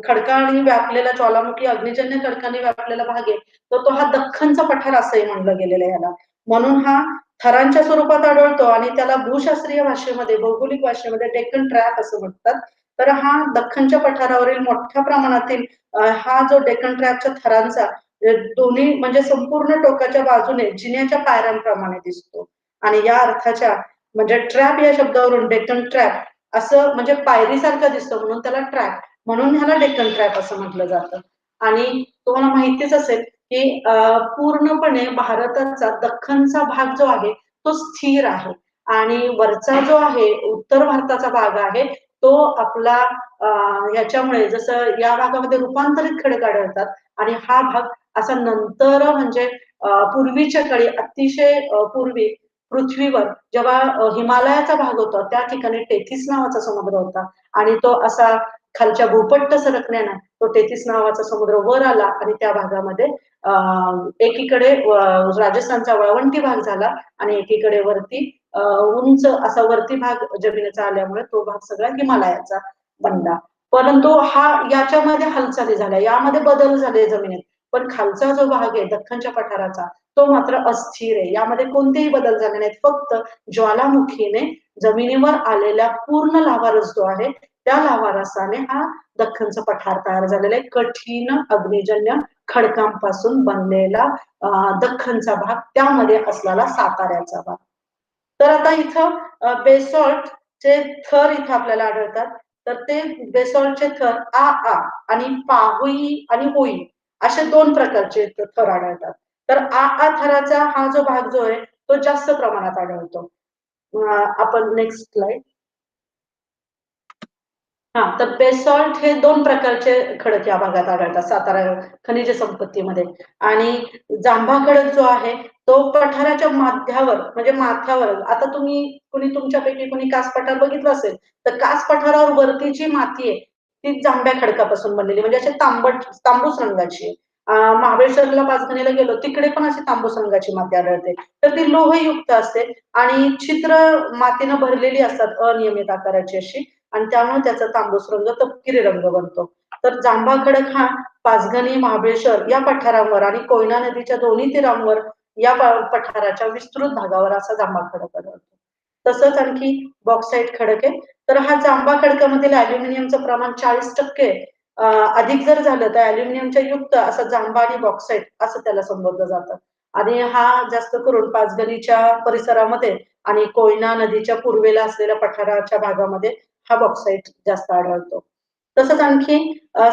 खडकांनी व्यापलेला ज्वालामुखी अग्निजन्य खडकांनी व्यापलेला भाग आहे, तर तो हा दख्खनचा पठार असंही म्हणलं गेलेलं आहे याला. म्हणून हा थरांच्या स्वरूपात आढळतो आणि त्याला भूशास्त्रीय भाषेमध्ये, भौगोलिक भाषेमध्ये डेक्कन ट्रॅप असं म्हणतात. तर हा दख्खनच्या पठारावरील मोठ्या प्रमाणातील हा जो डेक्कन ट्रॅपच्या थरांचा दोन्ही म्हणजे संपूर्ण टोकाच्या बाजूने जिन्याच्या पायऱ्यांप्रमाणे दिसतो आणि या अर्थाच्या म्हणजे ट्रॅप या शब्दावरून डेक्कन ट्रॅप असं म्हणजे पायरीसारखं दिसतं म्हणून त्याला ट्रॅप, म्हणून ह्याला डेक्कन ट्रॅप असं म्हटलं जातं. आणि तुम्हाला माहितीच असेल की पूर्णपणे भारताचा दख्खनचा भाग जो आहे तो स्थिर आहे आणि वरचा जो आहे उत्तर भारताचा भाग आहे तो आपला याच्यामुळे जसं या भागामध्ये रूपांतरित खडक आढळतात आणि हा भाग असा नंतर म्हणजे पूर्वीच्या काळी अतिशय पूर्वी पृथ्वीवर जेव्हा हिमालयाचा भाग होता त्या ठिकाणी टेथिस नावाचा समुद्र होता आणि तो असा खालच्या भूपट्ट सरकण्यानं तो टेथिस नावाचा समुद्र वर आला आणि त्या भागामध्ये एकीकडे राजस्थानचा वाळवंटी भाग झाला आणि एकीकडे वरती उंच असा वरती भाग जमिनीचा आल्यामुळे तो भाग सगळा हिमालयाचा बनला. परंतु हा याच्यामध्ये हालचाली झाल्या, यामध्ये बदल झाले जमिनीत, पण खालचा जो भाग आहे दख्खनच्या पठाराचा तो मात्र अस्थिर आहे, यामध्ये कोणतेही बदल झाले नाहीत. फक्त ज्वालामुखीने जमिनीवर आलेला पूर्ण लाव्हारस जो आहे त्या लाव्हारसाने हा दख्खनचा पठार तयार झालेला आहे. कठीण अग्निजन्य खडकांपासून बनलेला दख्खनचा भाग, त्यामध्ये असलेला साताऱ्याचा भाग. तर आता इथं बेसॉल्टचे थर इथं आपल्याला आढळतात. तर ते बेसॉल्टचे थर आ आणि पाहोई आणि होई असे दोन प्रकारचे थर आढळतात. तर थराचा हा जो भाग जो आहे तो जास्त प्रमाणात आढळतो. आपण नेक्स्ट स्लाइड. हा, तर बेसॉल्ट हे दोन प्रकारचे खडक या भागात आढळतात सातारा खनिज संपत्तीमध्ये आणि जांभा खडक जो आहे तो पठाराच्या माथ्यावर म्हणजे माथ्यावर, आता तुम्ही कुणी तुमच्यापैकी कुणी कास पठार बघितलं असेल तर कास पठारावर वरती जी माती आहे ती जांभ्या खडकापासून बनलेली म्हणजे अशी तांबूस रंगाची आहे. महाबळेश्वरला पाचगणीला गेलो तिकडे पण अशी तांबूस रंगाची माती आढळते. तर ती लोहयुक्त असते आणि छिद्र मातीनं भरलेली असतात अनियमित आकाराची अशी आणि त्यामुळे त्याचा तांबूस रंग तपकिरी रंग बनतो. तर जांभा खडक हा पाचगणी, महाबळेश्वर या पठारांवर आणि कोयना नदीच्या दोन्ही तीरांवर या पठाराच्या विस्तृत भागावर असा जांभा खडक आढळतो. तसंच आणखी बॉक्साईट खडक आहे. तर हा जांभा खडकामधील अल्युमिनियमचं प्रमाण 40% अधिक जर झालं तर अल्युमिनियमच्या युक्त असं जांभा आणि बॉक्साईट असं त्याला संबोधलं जातं आणि हा जास्त करून पाचगणीच्या परिसरामध्ये आणि कोयना नदीच्या पूर्वेला असलेल्या पठाराच्या भागामध्ये हा बॉक्साईट जास्त आढळतो. तसंच आणखी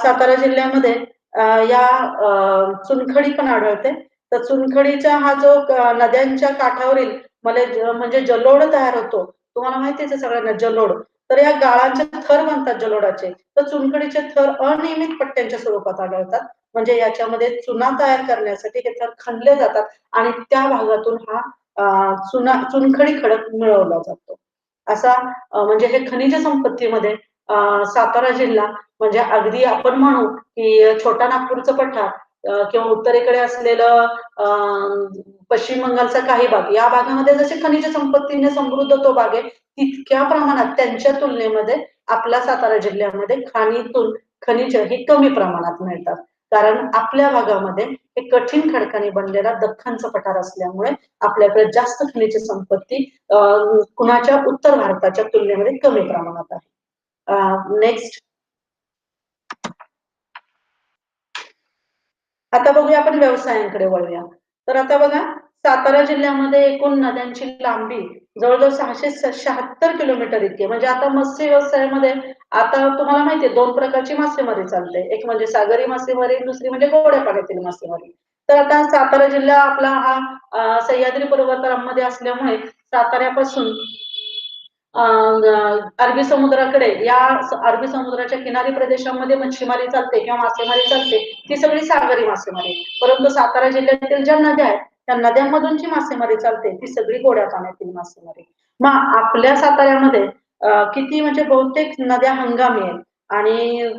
सातारा जिल्ह्यामध्ये या चुनखडी पण आढळते. तर चुनखडीचा हा जो नद्यांच्या काठावरील म्हणजे जलोढ तयार होतो. तुम्हाला माहितीच आहे सगळ्यांना जलोढ. तर या गाळांचे थर बनतात जलोढाचे. तर चुनखडीचे थर अनियमित पट्ट्यांच्या स्वरूपात आढळतात. म्हणजे याच्यामध्ये चुना तयार करण्यासाठी हे थर खणले जातात आणि त्या भागातून हा चुनखडी खडक मिळवला जातो. असा म्हणजे हे खनिज संपत्तीमध्ये सातारा जिल्हा म्हणजे अगदी आपण म्हणू की छोटा नागपूरचं पठार किंवा उत्तरेकडे असलेलं पश्चिम बंगालचा काही भाग, या भागामध्ये जसे खनिज संपत्तीने समृद्ध तो भाग आहे तितक्या प्रमाणात त्यांच्या तुलनेमध्ये आपला सातारा जिल्ह्यामध्ये खाणीतून खनिज ही कमी प्रमाणात मिळतात. कारण आपल्या भागामध्ये हे कठीण खडकांनी बनलेला दख्खनचा पठार असल्यामुळे आपल्याकडे जास्त खनिज संपत्ती कुणाच्या उत्तर भारताच्या तुलनेमध्ये कमी प्रमाणात आहे. नेक्स्ट. आता बघूया आपण व्यवसायांकडे वळूया. तर आता बघा, सातारा जिल्ह्यामध्ये एकूण नद्यांची लांबी जवळ-जवळ 676 किलोमीटर इतकी आहे. म्हणजे आता मत्स्य व्यवसायामध्ये आता तुम्हाला माहिती आहे 2 प्रकारची मासेमारी चालते. एक म्हणजे सागरी मासेमारी, दुसरी म्हणजे गोड्या पाण्यातील मासेमारी. तर आता सातारा जिल्हा आपला हा सह्याद्री पर्वतामध्ये असल्यामुळे साताऱ्यापासून अरबी समुद्राकडे या अरबी समुद्राच्या किनारी प्रदेशामध्ये मच्छीमारी चालते किंवा मासेमारी चालते, ती सगळी सागरी मासेमारी. परंतु सातारा जिल्ह्यातील ज्या नद्या आहेत, त्या नद्यांमधून जी मासेमारी चालते, ती सगळी गोड्या पाण्यातील मासेमारी. मग आपल्या साताऱ्यामध्ये किती म्हणजे बहुतेक नद्या हंगामी आहेत आणि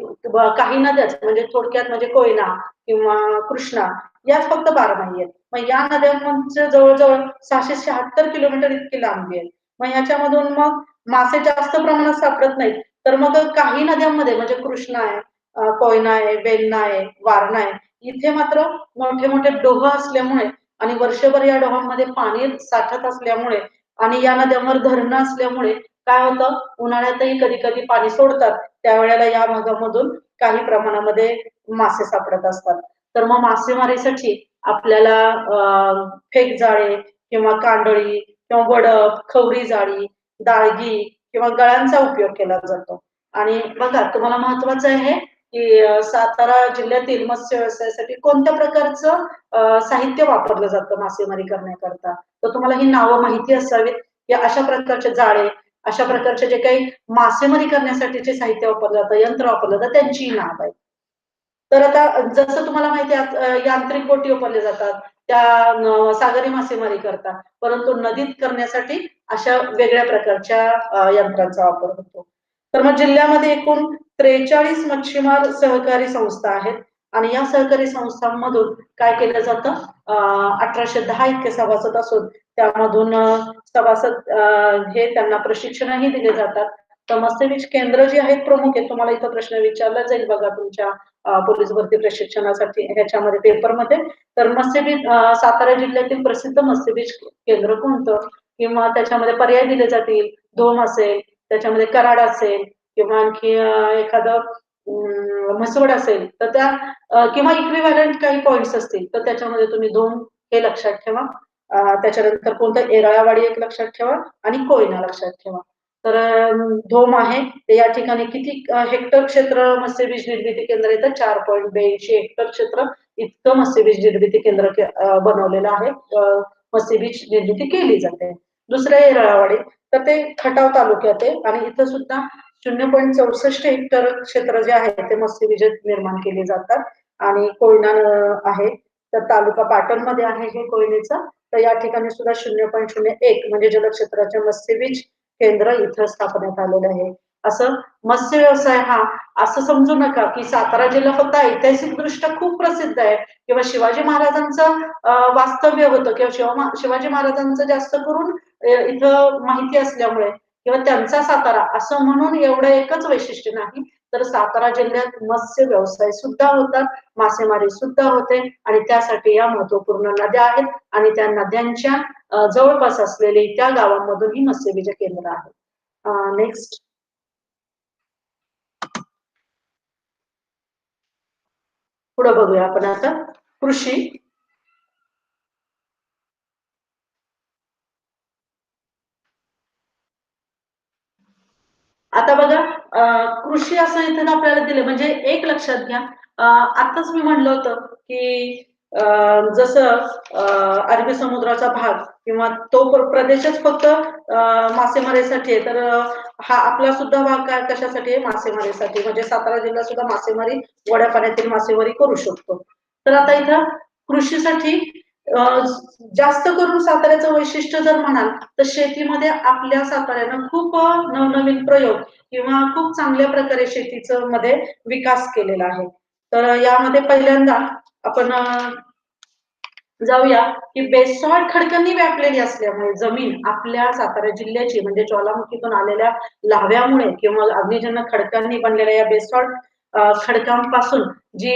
काही नद्याच म्हणजे थोडक्यात म्हणजे कोयना किंवा कृष्णा याच फक्त बारमाही आहेत. मग या नद्यांमध्ये जवळ-जवळ 676 किलोमीटर इतकी लांबी आहे. मग ह्याच्यामधून मग मासे जास्त प्रमाणात सापडत नाहीत. तर मग काही नद्यांमध्ये म्हणजे कृष्णा आहे, कोयना आहे, वेण्णा आहे, वारणा आहे. इथे मात्र मोठे-मोठे डोह असल्यामुळे आणि वर्षभर या डोहांमध्ये पाणी साठत असल्यामुळे आणि या नद्यांवर धरणं असल्यामुळे काय होतं, उन्हाळ्यातही कधी-कधी पाणी सोडतात. त्यावेळेला या भागामधून काही प्रमाणामध्ये मासे सापडत असतात. तर मग मासेमारीसाठी आपल्याला फेकजाळे किंवा कांडळी किंवा वडप, खवरी जाळी, दाळगी किंवा गळांचा उपयोग केला जातो. आणि बघा तुम्हाला महत्वाचं आहे, की सातारा जिल्ह्यातील मत्स्य व्यवसायासाठी कोणत्या प्रकारचं साहित्य वापरलं जातं मासेमारी करण्याकरता. तर तुम्हाला ही नावं माहिती असावीत, की अशा प्रकारचे जाळे, अशा प्रकारचे जे काही मासेमारी करण्यासाठीचे साहित्य वापरलं जातं, यंत्र वापरलं जातं त्यांची ही नाव आहेत. तर आता जसं तुम्हाला माहिती आहे यांत्रिक बोटी वापरल्या जातात. त्या सागरी मासेमारी करतात. परंतु नदीत करण्यासाठी अशा वेगळ्या प्रकारच्या यंत्रांचा वापर होतो. तर मग जिल्ह्यामध्ये एकूण 43 मच्छीमार सहकारी संस्था आहेत आणि या सहकारी संस्थांमधून काय केलं जातं 1810 इतके सभासद असून त्यामधून सभासद हे त्यांना प्रशिक्षणही दिले जातात. तर मत्स्यबीज केंद्र जी आहेत प्रमुख आहेत तुम्हाला इथं प्रश्न विचारला जाईल बघा तुमच्या पोलीस भरती प्रशिक्षणासाठी ह्याच्यामध्ये पेपरमध्ये. तर मत्स्यबीज सातारा जिल्ह्यातील प्रसिद्ध मत्स्यबीज केंद्र कोणतं किंवा त्याच्यामध्ये पर्याय दिले जातील. धोम असेल, त्याच्यामध्ये कराड असेल किंवा आणखी एखादं म्हसवड असेल तर त्या किंवा इक्विव्हॅलंट काही पॉइंट्स असतील तर त्याच्यामध्ये तुम्ही धोम हे लक्षात ठेवा. त्याच्यानंतर कोणतं एराळावाडी एक लक्षात ठेवा आणि कोयना लक्षात ठेवा. तर धोम आहे ते या ठिकाणी किती हेक्टर क्षेत्र मत्स्यबीज निर्मिती केंद्र येतं 4.82 हेक्टर क्षेत्र इतकं मत्स्यबीज निर्मिती केंद्र बनवलेलं आहे. मत्स्यबीज निर्मिती केली जाते. दुसरं येरळावाडी तर ते खटाव तालुक्यात आहे आणि इथं सुद्धा 0.64 हेक्टर क्षेत्र जे आहे ते मत्स्यबीज निर्माण केले जातात आणि कोयना आहे तर तालुका पाटणमध्ये आहे हे कोयनेचं. तर या ठिकाणी सुद्धा 0.01 म्हणजे जलक्षेत्राचे मत्स्यबीज केंद्र इथं स्थापण्यात आलेलं आहे. असं मत्स्य व्यवसाय हा असं समजू नका की सातारा जिल्हा फक्त ऐतिहासिकदृष्ट्या खूप प्रसिद्ध आहे किंवा शिवाजी महाराजांचं वास्तव्य होतं किंवा शिवाजी महाराजांचं जास्त करून इथं माहिती असल्यामुळे किंवा त्यांचा सातारा असं म्हणून एवढं एकच वैशिष्ट्य नाही. तर सातारा जिल्ह्यात मत्स्य व्यवसाय सुद्धा होतात, मासेमारी सुद्धा होते आणि त्यासाठी या महत्वपूर्ण नद्या आहेत आणि त्या नद्यांच्या जवळपास असलेले त्या गावांमधून ही मत्स्यबीज केंद्र आहे. नेक्स्ट. पुढे बघूया आपण आता कृषी. आता बघा कृषी असं इथं आपल्याला दिलं म्हणजे एक लक्षात घ्या आताच मी म्हणलं होतं की जसं अरबी समुद्राचा भाग किंवा तो प्रदेशच फक्त मासेमारीसाठी आहे तर हा आपला सुद्धा भाग काय कशासाठी आहे मासेमारीसाठी म्हणजे सातारा जिल्हा सुद्धा मासेमारी गोड्या पाण्यातील मासेमारी करू शकतो. तर आता इथं कृषीसाठी जास्त करून साताऱ्याचं वैशिष्ट्य जर म्हणाल तर शेतीमध्ये आपल्या साताऱ्यानं खूप नवनवीन प्रयोग किंवा खूप चांगल्या प्रकारे शेतीचं मध्ये विकास केलेला आहे. तर यामध्ये पहिल्यांदा आपण जाऊया की बेसाल्ट खडकांनी व्यापलेली असल्यामुळे जमीन आपल्या सातारा जिल्ह्याची म्हणजे ज्वालामुखीतून आलेल्या लाव्यामुळे किंवा अग्निजन्य खडकांनी बनलेल्या या बेसाल्ट खडकांपासून जी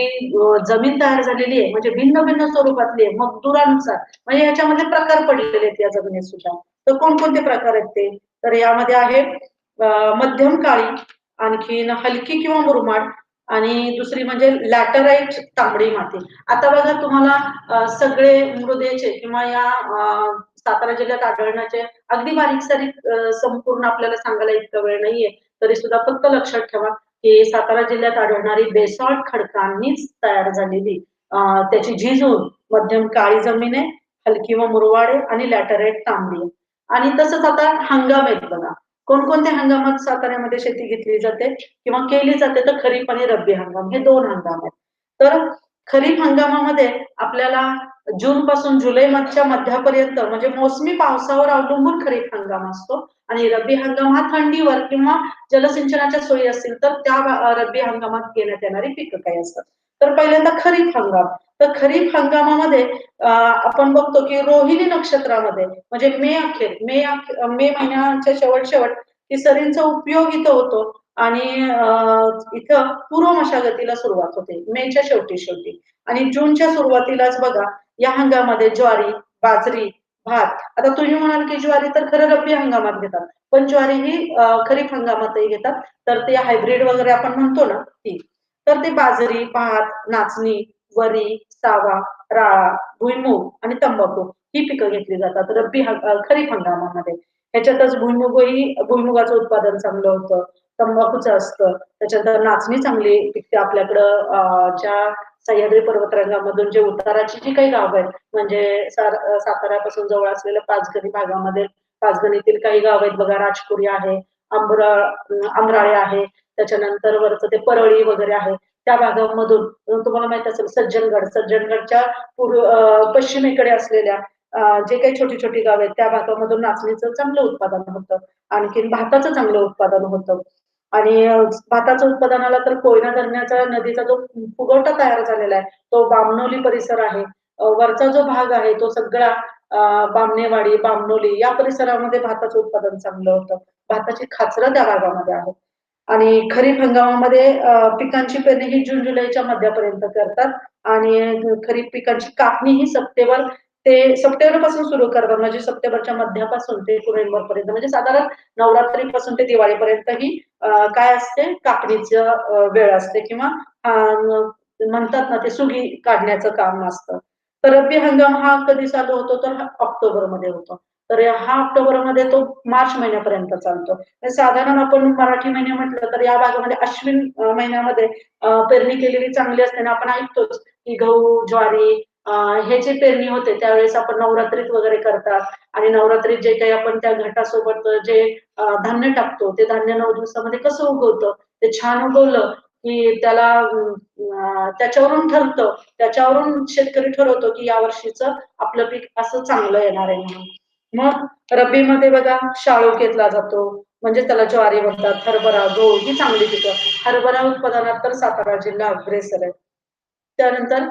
जमीन तयार झालेली आहे, म्हणजे भिन्न-भिन्न स्वरूपातली आहे, मजदुरानुसार म्हणजे याच्यामध्ये प्रकार पडलेले आहेत या जमिनीत सुद्धा. तर कोणकोणते प्रकार आहेत ते? तर यामध्ये आहे मध्यम काळी, आणखीन हलकी किंवा मुरमाड आणि दुसरी म्हणजे लॅटराइट तांबडी माती. आता बघा तुम्हाला सगळे मृदेचे किंवा या सातारा जिल्ह्यात आढळण्याचे अगदी बारीक-सारीक संपूर्ण आपल्याला सांगायला इतका वेळ नाहीये. तरी सुद्धा फक्त लक्षात ठेवा, की सातारा जिल्ह्यात आढळणारी बेसॉल्ट खडकांनीच तयार झालेली त्याची झीज-ओल मध्यम काळी जमीन आहे, हलकी व मुरवाड आहे आणि लॅटराइट तांबडी आहे. आणि तसंच आता हंगाम आहेत बघा. कोणकोणत्या हंगामात साताऱ्यामध्ये शेती घेतली जाते किंवा केली जाते? तर खरीप आणि रब्बी हंगाम हे 2 हंगाम आहेत. तर खरीप हंगामामध्ये आपल्याला जूनपासून जुलैच्या मध्यापर्यंत म्हणजे मोसमी पावसावर अवलंबून खरीप हंगाम असतो आणि रब्बी हंगाम हा थंडीवर किंवा जलसिंचनाच्या सोयी असतील तर त्या रब्बी हंगामात घेण्यात येणारी पिकं काही असतात. तर पहिल्यांदा खरीप हंगाम. तर खरीप हंगामामध्ये आपण बघतो की रोहिणी नक्षत्रामध्ये म्हणजे मे महिन्याच्या शेवट की सरींचा उपयोग इथं होतो आणि इथं पूर्व मशागतीला सुरुवात होते मेच्या शेवटी आणि जूनच्या सुरुवातीलाच बघा या हंगामामध्ये ज्वारी, बाजरी, भात. आता तुम्ही म्हणाल की ज्वारी तर खरं रब्बी हंगामात घेतात. पण ज्वारी ही खरीप हंगामातही घेतात. तर ते हायब्रिड वगैरे आपण म्हणतो ना ती. तर ते बाजरी, भात, नाचणी, वरी, सावा, राळा, भुईमूग आणि तंबाखू ही पिकं घेतली जातात खरीप हंगामामध्ये. ह्याच्यातच भुईमुगाचं उत्पादन चांगलं होतं, तंबाखूचं असतं. त्याच्यानंतर नाचणी चांगली पिकते आपल्याकडं ज्या सह्याद्री पर्वतरांगामधून जे उताराची जी काही गावं आहेत, म्हणजे साताऱ्यापासून जवळ असलेल्या पाचगणी भागामध्ये पाचगणीतील काही गाव आहेत बघा, राजपुरी आहे, आंब्राळे आहे, त्याच्यानंतर वरचं ते परळी वगैरे आहे. त्या भागामधून तुम्हाला माहित असेल सज्जनगडच्या पश्चिमेकडे असलेल्या जे काही छोटी-छोटी गाव आहेत, त्या भागामधून नाचणीचं चांगलं उत्पादन होतं. आणखीन भाताचं चांगलं उत्पादन होतं. आणि भाताच्या उत्पादनाला तर कोयना धरणाचा नदीचा जो फुगवटा तयार झालेला आहे, तो बामणोली परिसर आहे. वरचा जो भाग आहे तो सगळा बामणेवाडी, बामणोली या परिसरामध्ये भाताचं उत्पादन चांगलं होतं. भाताची खाचरं त्या भागामध्ये आहेत. आणि खरीप हंगामामध्ये पिकांची पेरणी ही जून-जुलैच्या मध्यापर्यंत करतात आणि खरीप पिकांची कापणी ही सप्टेंबरपासून सुरू करतात. म्हणजे सप्टेंबरच्या मध्यापासून ते नोव्हेंबरपर्यंत म्हणजे साधारण नवरात्रीपासून ते दिवाळीपर्यंत ही काय असते कापणीचं वेळ असते किंवा अ, म्हणतात ना ते सुगी काढण्याचं काम असतं. तर रब्बी हंगाम हा कधी चालू होतो तर हा ऑक्टोबरमध्ये होतो. तर हा ऑक्टोबरमध्ये तो मार्च महिन्यापर्यंत चालतो. साधारण आपण मराठी महिने म्हटलं तर या भागामध्ये अश्विन महिन्यामध्ये पेरणी केलेली चांगली असते ना आपण ऐकतोच की गहू, ज्वारी हे जे पेरणी होते त्यावेळेस आपण नवरात्रीत वगैरे करतात आणि नवरात्रीत जे काही आपण त्या घटासोबत जे धान्य टाकतो ते धान्य 9 दिवसामध्ये कसं उगवतं? ते छान उगवलं की त्याला त्याच्यावरून ठरतं. त्याच्यावरून शेतकरी ठरवतो की या वर्षीचं आपलं पीक असं चांगलं येणार आहे म्हणून. मग रब्बीमध्ये बघा शाळू घेतला जातो. म्हणजे त्याला ज्वारी म्हणतात, हरभरा, गहू ही चांगली पिकं. हरभरा उत्पादनात तर सातारा जिल्हा अग्रेसर आहे. त्यानंतर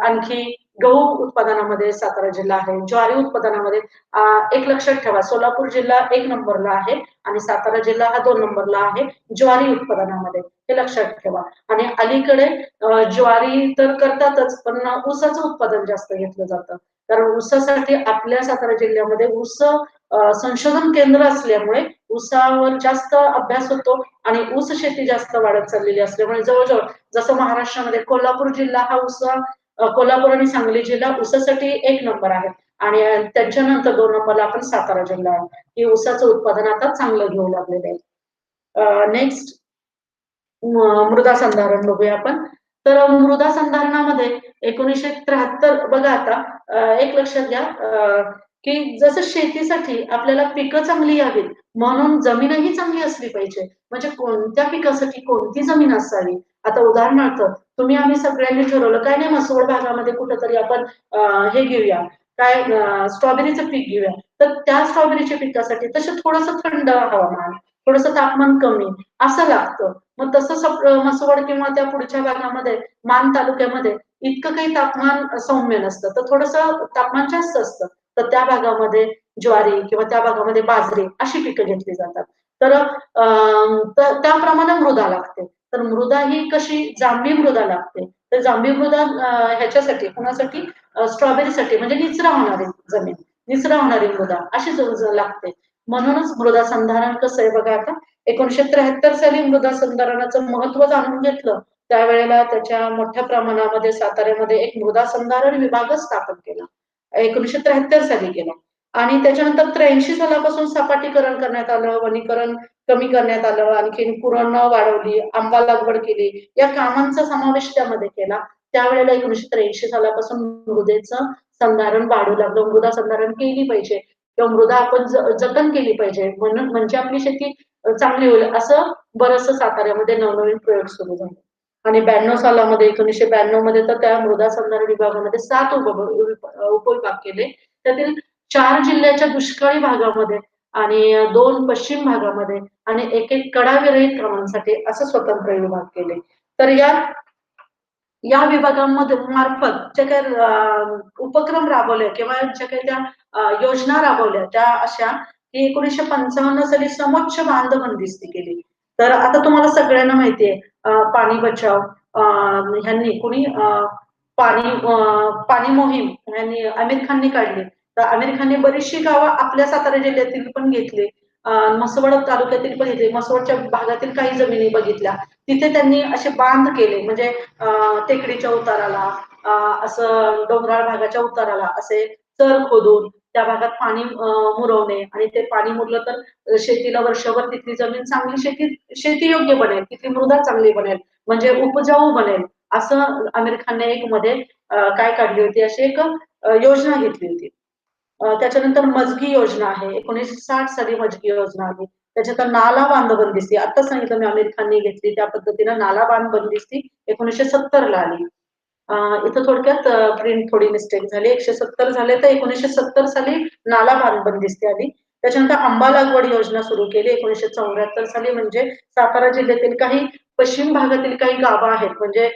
आणखी गहू उत्पादनामध्ये सातारा जिल्हा आहे. ज्वारी उत्पादनामध्ये एक लक्षात ठेवा सोलापूर जिल्हा 1 नंबरला आहे आणि सातारा जिल्हा हा 2 नंबरला आहे ज्वारी उत्पादनामध्ये. हे लक्षात ठेवा. आणि अलीकडे ज्वारी तर करतातच, पण ऊसाचं उत्पादन जास्त घेतलं जातं. कारण ऊसासाठी आपल्या सातारा जिल्ह्यामध्ये संशोधन केंद्र असल्यामुळे ऊसावर जास्त अभ्यास होतो आणि ऊस शेती जास्त वाढत चाललेली असल्यामुळे जवळ-जवळ जसं महाराष्ट्रामध्ये कोल्हापूर जिल्हा हा कोल्हापूर आणि सांगली जिल्हा ऊसासाठी 1 नंबर आहे आणि त्याच्यानंतर 2 नंबरला आपण सातारा जिल्हा आहे. की ऊसाचं उत्पादन आता चांगलं घेऊ लागलेलं आहे. नेक्स्ट मृदा संधारण बघूया आपण. तर मृदा संधारणामध्ये 1973 बघा आता एक लक्षात घ्या की जसं शेतीसाठी आपल्याला पिकं चांगली यावीत म्हणून जमीनही चांगली असली पाहिजे. म्हणजे कोणत्या पिकासाठी कोणती जमीन असावी. आता उदाहरणार्थ तुम्ही आम्ही सगळ्यांनी ठरवलं काय नाही मसवड भागामध्ये कुठेतरी आपण हे घेऊया काय स्ट्रॉबेरीचं पीक घेऊया. तर त्या स्ट्रॉबेरीच्या पिकासाठी तसं थोडंसं थंड हवामान, थोडंसं तापमान कमी असं लागतं. मग तसं म्हसवड किंवा त्या पुढच्या भागामध्ये मान तालुक्यामध्ये इतकं काही तापमान सौम्य नसतं. तर थोडंसं तापमान जास्त असतं. तर त्या भागामध्ये ज्वारी किंवा त्या भागामध्ये बाजरी अशी पिकं घेतली जातात. तर त्याप्रमाणे मृदा लागते. तर मृदा ही कशी जांभी मृदा लागते. तर जांभी मृदा ह्याच्यासाठी कुणासाठी स्ट्रॉबेरीसाठी म्हणजे निचरा होणारी जमीन, निचरा होणारी मृदा अशी लागते. म्हणूनच मृदा संधारण कसं आहे बघा आता 1973 साली मृदा संधारणाचं महत्व जाणून घेतलं. त्यावेळेला त्याच्या मोठ्या प्रमाणामध्ये साताऱ्यामध्ये एक मृदा संधारण विभागच स्थापन केला. 1973 साली केला आणि त्याच्यानंतर 83 सालापासून सपाटीकरण करण्यात आलं, वनीकरण कमी करण्यात आलं, आणखीन कुरण वाढवली, आंबा लागवड केली. या कामांचा समावेश त्यामध्ये केला. त्यावेळेला 1983 सालापासून मृदेचं संधारण वाढू लागलं. मृदा संधारण केली पाहिजे किंवा मृदा आपण जतन केली पाहिजे. म्हणून म्हणजे आपली शेती चांगली होईल असं बरचसं साताऱ्यामध्ये नवनवीन प्रयोग सुरू झाले. आणि 92 सालामध्ये 1992 मध्ये तर त्या मृदा संधारण विभागामध्ये 7 उपविभाग केले. त्यातील 4 जिल्ह्याच्या दुष्काळी भागामध्ये आणि 2 पश्चिम भागामध्ये आणि एक कडाविरहित कामांसाठी असं स्वतंत्र विभाग केले. तर या विभागांमध्ये मार्फत जे काही उपक्रम राबवले किंवा ज्या काही त्या योजना राबवल्या त्या अशा की 1955 साली समोच्च बांध बंदिस्ती केली. तर आता तुम्हाला सगळ्यांना माहिती आहे पाणी बचाव ह्यांनी कुणी पाणी मोहीम ह्यांनी आमिर खाननी काढली. तर आमिर खानने बरीचशी गावं आपल्या सातारा जिल्ह्यातील पण घेतली. म्हसवड तालुक्यातील पण घेतली. म्हसवडच्या भागातील काही जमिनी बघितल्या. तिथे त्यांनी असे बांध केले म्हणजे टेकडीच्या उताराला असं डोंगराळ भागाच्या उताराला असे चर खोदून त्या भागात पाणी मुरवणे आणि ते पाणी मुरलं तर शेतीला वर्षभर तिथली जमीन चांगली शेतीयोग्य बनेल, तिथली मृदा चांगली बनेल, म्हणजे उपजाऊ बनेल असं आमिर खानने एक मध्ये काय काढली होती अशी एक योजना घेतली होती. त्याच्यानंतर मजगी योजना आहे 1960 साली मजगी योजना आली. त्याच्यानंतर नाला बांध बंदिस्ती आता सांगितलं मी आमिर खानने घेतली त्या पद्धतीनं नाला बांध बंदिस्ती 1970 ला आली. इथं थोडक्यात प्रिंट थोडी मिस्टेक झाली 170 झाले तर 1970 साली नाला बांध बंदिस्ती आली. त्याच्यानंतर आंबा लागवड योजना सुरू केली 1974 साली म्हणजे सातारा जिल्ह्यातील काही पश्चिम भागातील काही गावं आहेत म्हणजे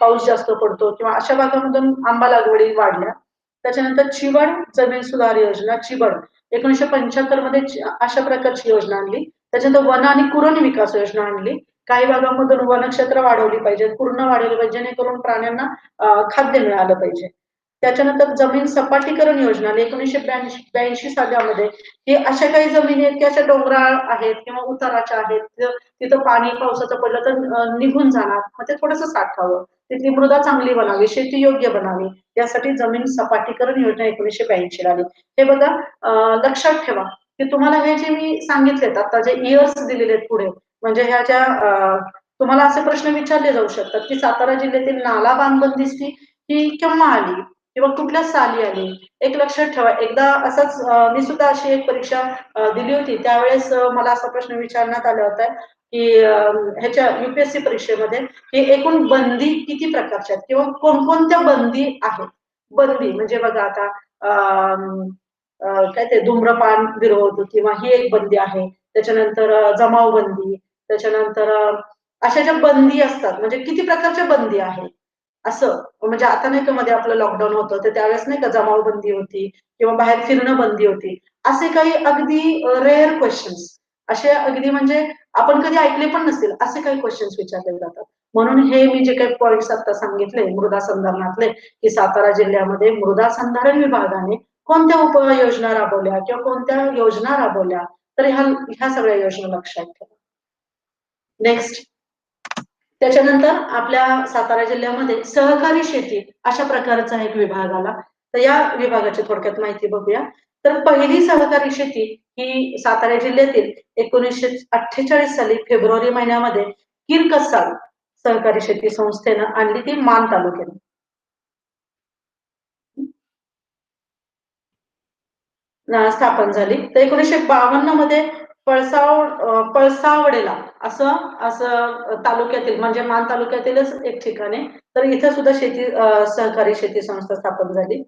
पाऊस जास्त पडतो किंवा अशा भागामधून आंबा लागवडी वाढल्या. त्याच्यानंतर चिवड जमीन सुधार योजना चिवड 1975 मध्ये अशा प्रकारची योजना आणली. त्याच्यानंतर वन आणि कुरण विकास योजना आणली. काही भागामधून वनक्षेत्र वाढवली पाहिजे, पूर्ण वाढवली पाहिजे जेणेकरून प्राण्यांना खाद्य मिळालं पाहिजे. त्याच्यानंतर जमीन सपाटीकरण योजना 1982 सालामध्ये की अशा काही जमिनी आहेत की अशा डोंगराळ आहेत किंवा उताराच्या आहेत तिथं पाणी पावसाचं पडलं तर निघून जाणार मग ते थोडंसं साठावं तिथली मृदा चांगली बनावी शेती योग्य बनावी यासाठी जमीन सपाटीकरण योजना 1982 ला आली. हे बघा लक्षात ठेवा की तुम्हाला हे जे मी सांगितलेत आता जे इयर्स दिलेले आहेत पुढे म्हणजे ह्या ज्या तुम्हाला असे प्रश्न विचारले जाऊ शकतात की सातारा जिल्ह्यातील नाला बांध बंदिस्ती ही केव्हा आली किंवा कुठल्या साली आली. एक लक्षात ठेवा एकदा असंच मी सुद्धा अशी एक परीक्षा दिली होती त्यावेळेस मला असा प्रश्न विचारण्यात आला होता की ह्याच्या युपीएससी परीक्षेमध्ये की एकूण बंदी किती प्रकारच्या आहेत किंवा कोणकोणत्या बंदी आहेत. बंदी म्हणजे बघा आता काय ते धूम्रपान विरोध किंवा ही एक बंदी आहे. त्याच्यानंतर जमावबंदी, त्याच्यानंतर अशा ज्या बंदी असतात म्हणजे किती प्रकारच्या बंदी आहेत. असं म्हणजे आता नाही का मध्ये आपलं लॉकडाऊन होतं तर त्यावेळेस नाही का जमावबंदी होती किंवा बाहेर फिरणं बंदी होती. असे काही अगदी रेअर क्वेश्चन्स असे अगदी म्हणजे आपण कधी ऐकले पण नसतील असे काही क्वेश्चन्स विचारले जातात. म्हणून हे मी जे काही पॉइंट्स आता सांगितले मृदा संधारणातले की सातारा जिल्ह्यामध्ये मृदा संधारण विभागाने कोणत्या उपाययोजना राबवल्या किंवा कोणत्या योजना राबवल्या तर ह्या सगळ्या योजना लक्षात ठेवा. नेक्स्ट त्याच्यानंतर आपल्या सातारा जिल्ह्यामध्ये सहकारी शेती अशा प्रकारचा एक विभाग आला. तर या विभागाची थोडक्यात माहिती बघूया. तर पहिली सहकारी शेती ही सातारा जिल्ह्यातील 1948 साली फेब्रुवारी महिन्यामध्ये किरकसाल सहकारी शेती संस्थेनं आणली ती मान तालुक्यात. स्थापन झाली. तर 1952 मध्ये पळसावडेला असं असं तालुक्यातील म्हणजे मान तालुक्यातीलच एक ठिकाण आहे. तर इथे सुद्धा सहकारी शेती संस्था स्थापन झाली.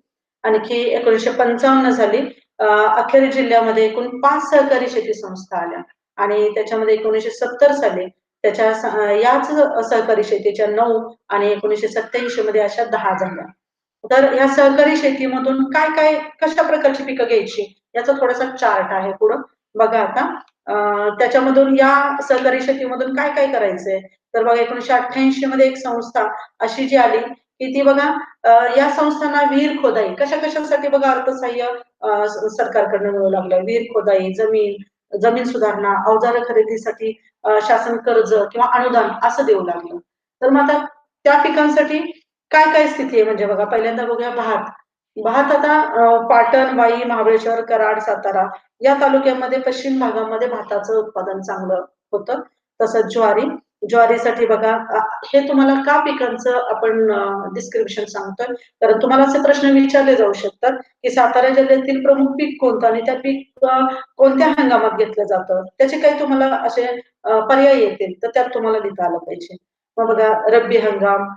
आणखी 1955 साली अखेर जिल्ह्यामध्ये एकूण 5 सहकारी शेती संस्था आल्या आणि त्याच्यामध्ये 1970 साली याच सहकारी शेतीच्या 9 आणि 1987 मध्ये अशा 10 झाल्या. तर या सहकारी शेतीमधून काय काय कशा प्रकारची पिकं घ्यायची याचा थोडासा चार्ट आहे पुढं बघा आता त्याच्यामधून या सहकारी शेतीमधून काय काय करायचंय तर बघा 1988 मध्ये एक संस्था अशी जी आली की ती बघा या संस्थांना विहीर खोदाई कशा कशासाठी बघा अर्थसहाय्य सरकारकडनं मिळू लागलं विहीर खोदाई जमीन जमीन सुधारणा अवजार खरेदीसाठी शासन कर्ज किंवा अनुदान असं देऊ लागलं तर मग आता त्या पिकांसाठी काय काय स्थिती आहे म्हणजे बघा पहिल्यांदा बघूया भात भात आता पाटण वाई महाबळेश्वर कराड सातारा या तालुक्यामध्ये पश्चिम भागामध्ये भाताचं उत्पादन चांगलं होतं तसंच ज्वारीसाठी बघा हे तुम्हाला का पिकांचं आपण डिस्क्रिप्शन सांगतोय तर तुम्हाला असे प्रश्न विचारले जाऊ शकतात की सातारा जिल्ह्यातील प्रमुख पीक कोणतं आणि त्या पीक कोणत्या हंगामात घेतलं जातं त्याचे काही तुम्हाला असे पर्याय येतील तर त्यात तुम्हाला लिहिता आलं पाहिजे मग बघा रब्बी हंगाम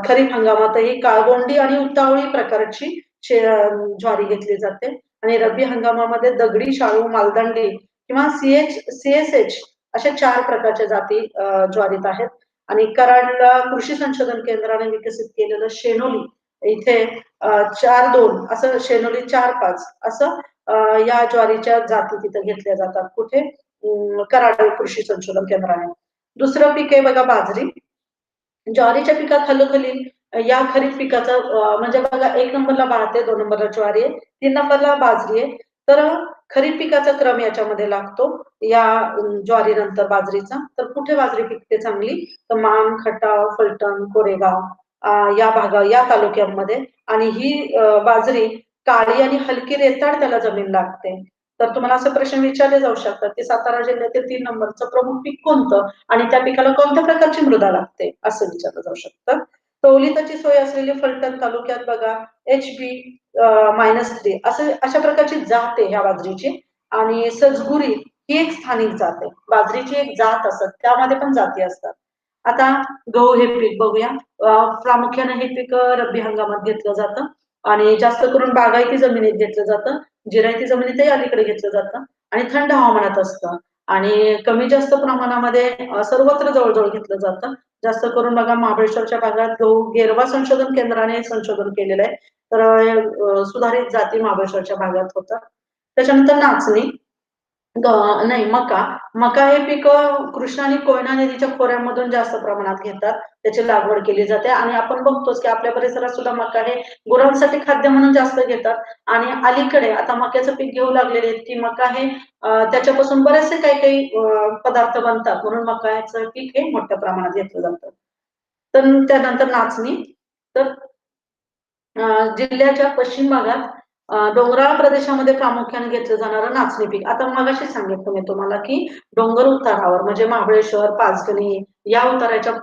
खरीप हंगामातही काळगोंडी आणि उतावळी प्रकारची ज्वारी घेतली जाते आणि रब्बी हंगामामध्ये दगडी शाळू मालदांडी किंवा सीएसएच अशा 4 प्रकारच्या जाती ज्वारीत आहेत आणि कराडला कृषी संशोधन केंद्राने विकसित केलेलं शेनोली इथे 4-2 असं शेनोली 4-5 असं या ज्वारीच्या जाती तिथे घेतल्या जातात कुठे कराड कृषी संशोधन केंद्राने दुसरं पीक आहे बघा बाजरी ज्वारीच्या पिकाखालोखाली या खरीप पिकाचा म्हणजे बघा 1 नंबरला भात आहे, 2 नंबरला ज्वारी आहे, 3 नंबरला बाजरी आहे. तर खरीप पिकाचा क्रम याच्यामध्ये लागतो. या ज्वारीनंतर बाजरीचा. तर कुठे बाजरी पिकते चांगली? तर मान, खटाव, फलटण, कोरेगाव या तालुक्यांमध्ये आणि ही बाजरी काळी आणि हलकी रेताड त्याला जमीन लागते. तर तुम्हाला असे प्रश्न विचारले जाऊ शकतात, की सातारा जिल्ह्यातील 3 नंबरचं प्रमुख पीक कोणतं? आणि त्या पिकाला कोणत्या प्रकारची मृदा लागते असं विचारलं जाऊ शकतं कौलिताची सोय असलेली फलटण तालुक्यात बघा HB -3 असं अशा प्रकारची जात आहे ह्या बाजरीची आणि सजगुरी ही एक स्थानिक जात आहे बाजरीची एक जात असत त्यामध्ये पण जाती असतात आता गहू हे पीक बघूया प्रामुख्याने हे पीक रब्बी हंगामात घेतलं जातं आणि जास्त करून बागायती जमिनीत घेतलं जातं जिरायती जमिनीतही अलीकडे घेतलं जातं आणि थंड हवामानात असतं आणि कमी जास्त प्रमाणामध्ये सर्वत्र जवळजवळ घेतलं जातं जास्त करून बघा महाबळेश्वरच्या भागात गहू गेरवा संशोधन केंद्राने संशोधन केलेलं आहे तर सुधारित जाती महाबळेश्वरच्या भागात होतात त्याच्यानंतर नाचणी नाही मका मका हे पीक कृष्णा आणि कोयना नदीच्या खोऱ्यामधून जास्त प्रमाणात घेतात त्याची लागवड केली जाते आणि आपण बघतोच की आपल्या परिसरात सुद्धा मका हे गुरांसाठी खाद्य म्हणून जास्त घेतात आणि अलीकडे आता मक्याचं पीक घेऊ लागलेले आहेत की मका हे त्याच्यापासून बरेचसे काही काही पदार्थ बनतात म्हणून मकाचं पीक हे मोठ्या प्रमाणात घेतलं जातं तर त्यानंतर नाचणी तर जिल्ह्याच्या पश्चिम भागात डोंगराळ प्रदेशामध्ये प्रामुख्याने घेतलं जाणारं नाचणी पीक आता मगाशी सांगितलं मी तुम्हाला की डोंगर उतारावर म्हणजे महाबळेश्वर पाचगणी या उताराच्या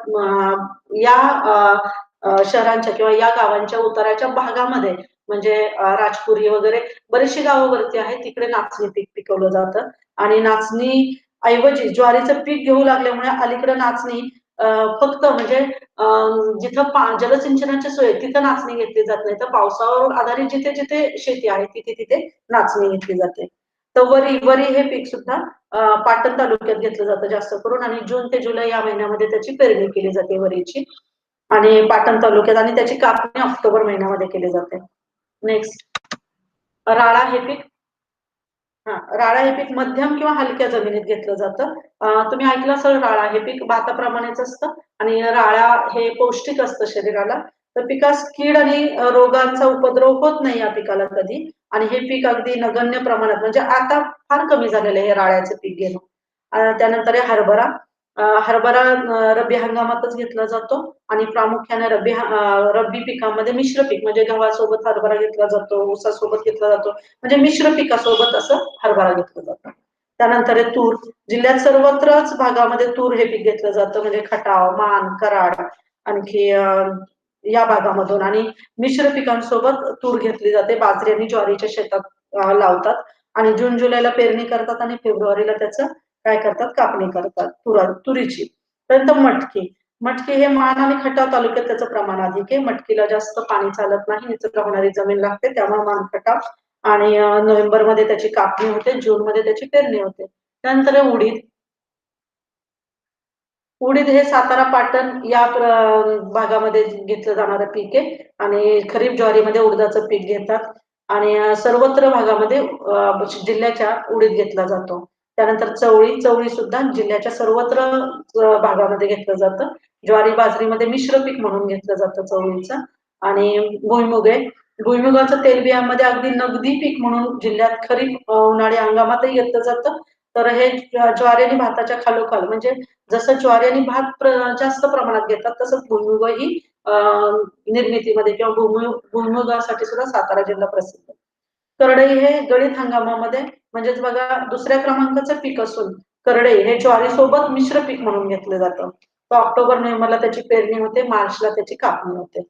या शहरांच्या किंवा या गावांच्या उताराच्या भागामध्ये म्हणजे राजपुरी वगैरे बरीचशी गावं वरती आहेत तिकडे नाचणी पीक पिकवलं जातं आणि नाचणी ऐवजी ज्वारीचं पीक घेऊ लागल्यामुळे अलीकडे नाचणी फक्त म्हणजे जिथं जलसिंचनाची सोय आहे, तिथं नाचणी घेतली जात नाही तर पावसावर आधारित जिथे जिथे शेती आहे तिथे तिथे नाचणी घेतली जाते तर वरी हे पीक सुद्धा पाटण तालुक्यात घेतलं जातं जास्त करून आणि जून ते जुलै या महिन्यामध्ये त्याची पेरणी केली जाते वरीची आणि पाटण तालुक्यात आणि त्याची कापणी ऑक्टोबर महिन्यामध्ये केली जाते नेक्स्ट राळा हे पीक राळा हे पीक मध्यम किंवा हलक्या जमिनीत घेतलं जातं तुम्ही ऐकलं असेल राळा हे पीक भाताप्रमाणेच असतं आणि राळा हे पौष्टिक असतं शरीराला तर पिकास कीड आणि रोगांचा उपद्रव होत नाही या पिकाला कधी आणि हे पीक अगदी नगण्य प्रमाणात म्हणजे आता फार कमी झालेलं आहे हे राळ्याचं पीक घेणं त्यानंतर आहे हरभरा हरभरा रब्बी हंगामातच घेतला जातो आणि प्रामुख्याने रब्बी पिकामध्ये मिश्र पीक म्हणजे गव्हासोबत हरभरा घेतला जातो ऊसासोबत घेतला जातो म्हणजे मिश्र पिकासोबत असं हरभरा घेतलं जातं त्यानंतर आहे तूर जिल्ह्यात सर्वत्रच भागामध्ये तूर हे पीक घेतलं जातं म्हणजे खटाव मान कराड आणखी या भागामधून आणि मिश्र पिकांसोबत तूर घेतली जाते बाजरी आणि ज्वारीच्या शेतात लावतात आणि जून जुलैला पेरणी करतात आणि फेब्रुवारीला त्याचं काय करतात कापणी करतात तुरीची त्यानंतर मटकी मटकी हे मान आणि खटाव तालुक्यात त्याचं प्रमाण अधिक आहे मटकीला जास्त पाणी चालत नाही निचरा होणारी जमीन लागते त्यामुळे मान खटाव आणि नोव्हेंबर मध्ये त्याची कापणी होते जून मध्ये त्याची पेरणी होते त्यानंतर उडीद उडीद हे सातारा पाटण या भागामध्ये घेतलं जाणारं पीक आहे आणि खरीप ज्वारीमध्ये उडदाचं पीक घेतात आणि सर्वत्र भागामध्ये जिल्ह्याच्या उडीद घेतला जातो त्यानंतर चवळी, चवळी सुद्धा जिल्ह्याच्या सर्वत्र भागामध्ये घेतलं जातं. ज्वारी बाजरीमध्ये मिश्र पीक म्हणून घेतलं जातं चवळीचं. आणि भुईमुग आहे. भुईमुगाचं तेलबियांमध्ये अगदी नगदी पीक म्हणून जिल्ह्यात खरीप उन्हाळी हंगामातही घेतलं जातं. तर हे ज्वारी आणि भाताच्या खालोखाल म्हणजे जसं ज्वारी आणि भात जास्त प्रमाणात घेतात तसंच भुईमुगही निर्मितीमध्ये किंवा भुईमुगासाठी सुद्धा सातारा जिल्हा प्रसिद्ध आहे. करडई हे गळीत हंगामामध्ये म्हणजेच बघा दुसऱ्या क्रमांकाचं पीक असून करडई हे ज्वारीसोबत मिश्र पीक म्हणून घेतलं जातं. तर ऑक्टोबर नोव्हेंबरला त्याची पेरणी होते, मार्चला त्याची कापणी होते.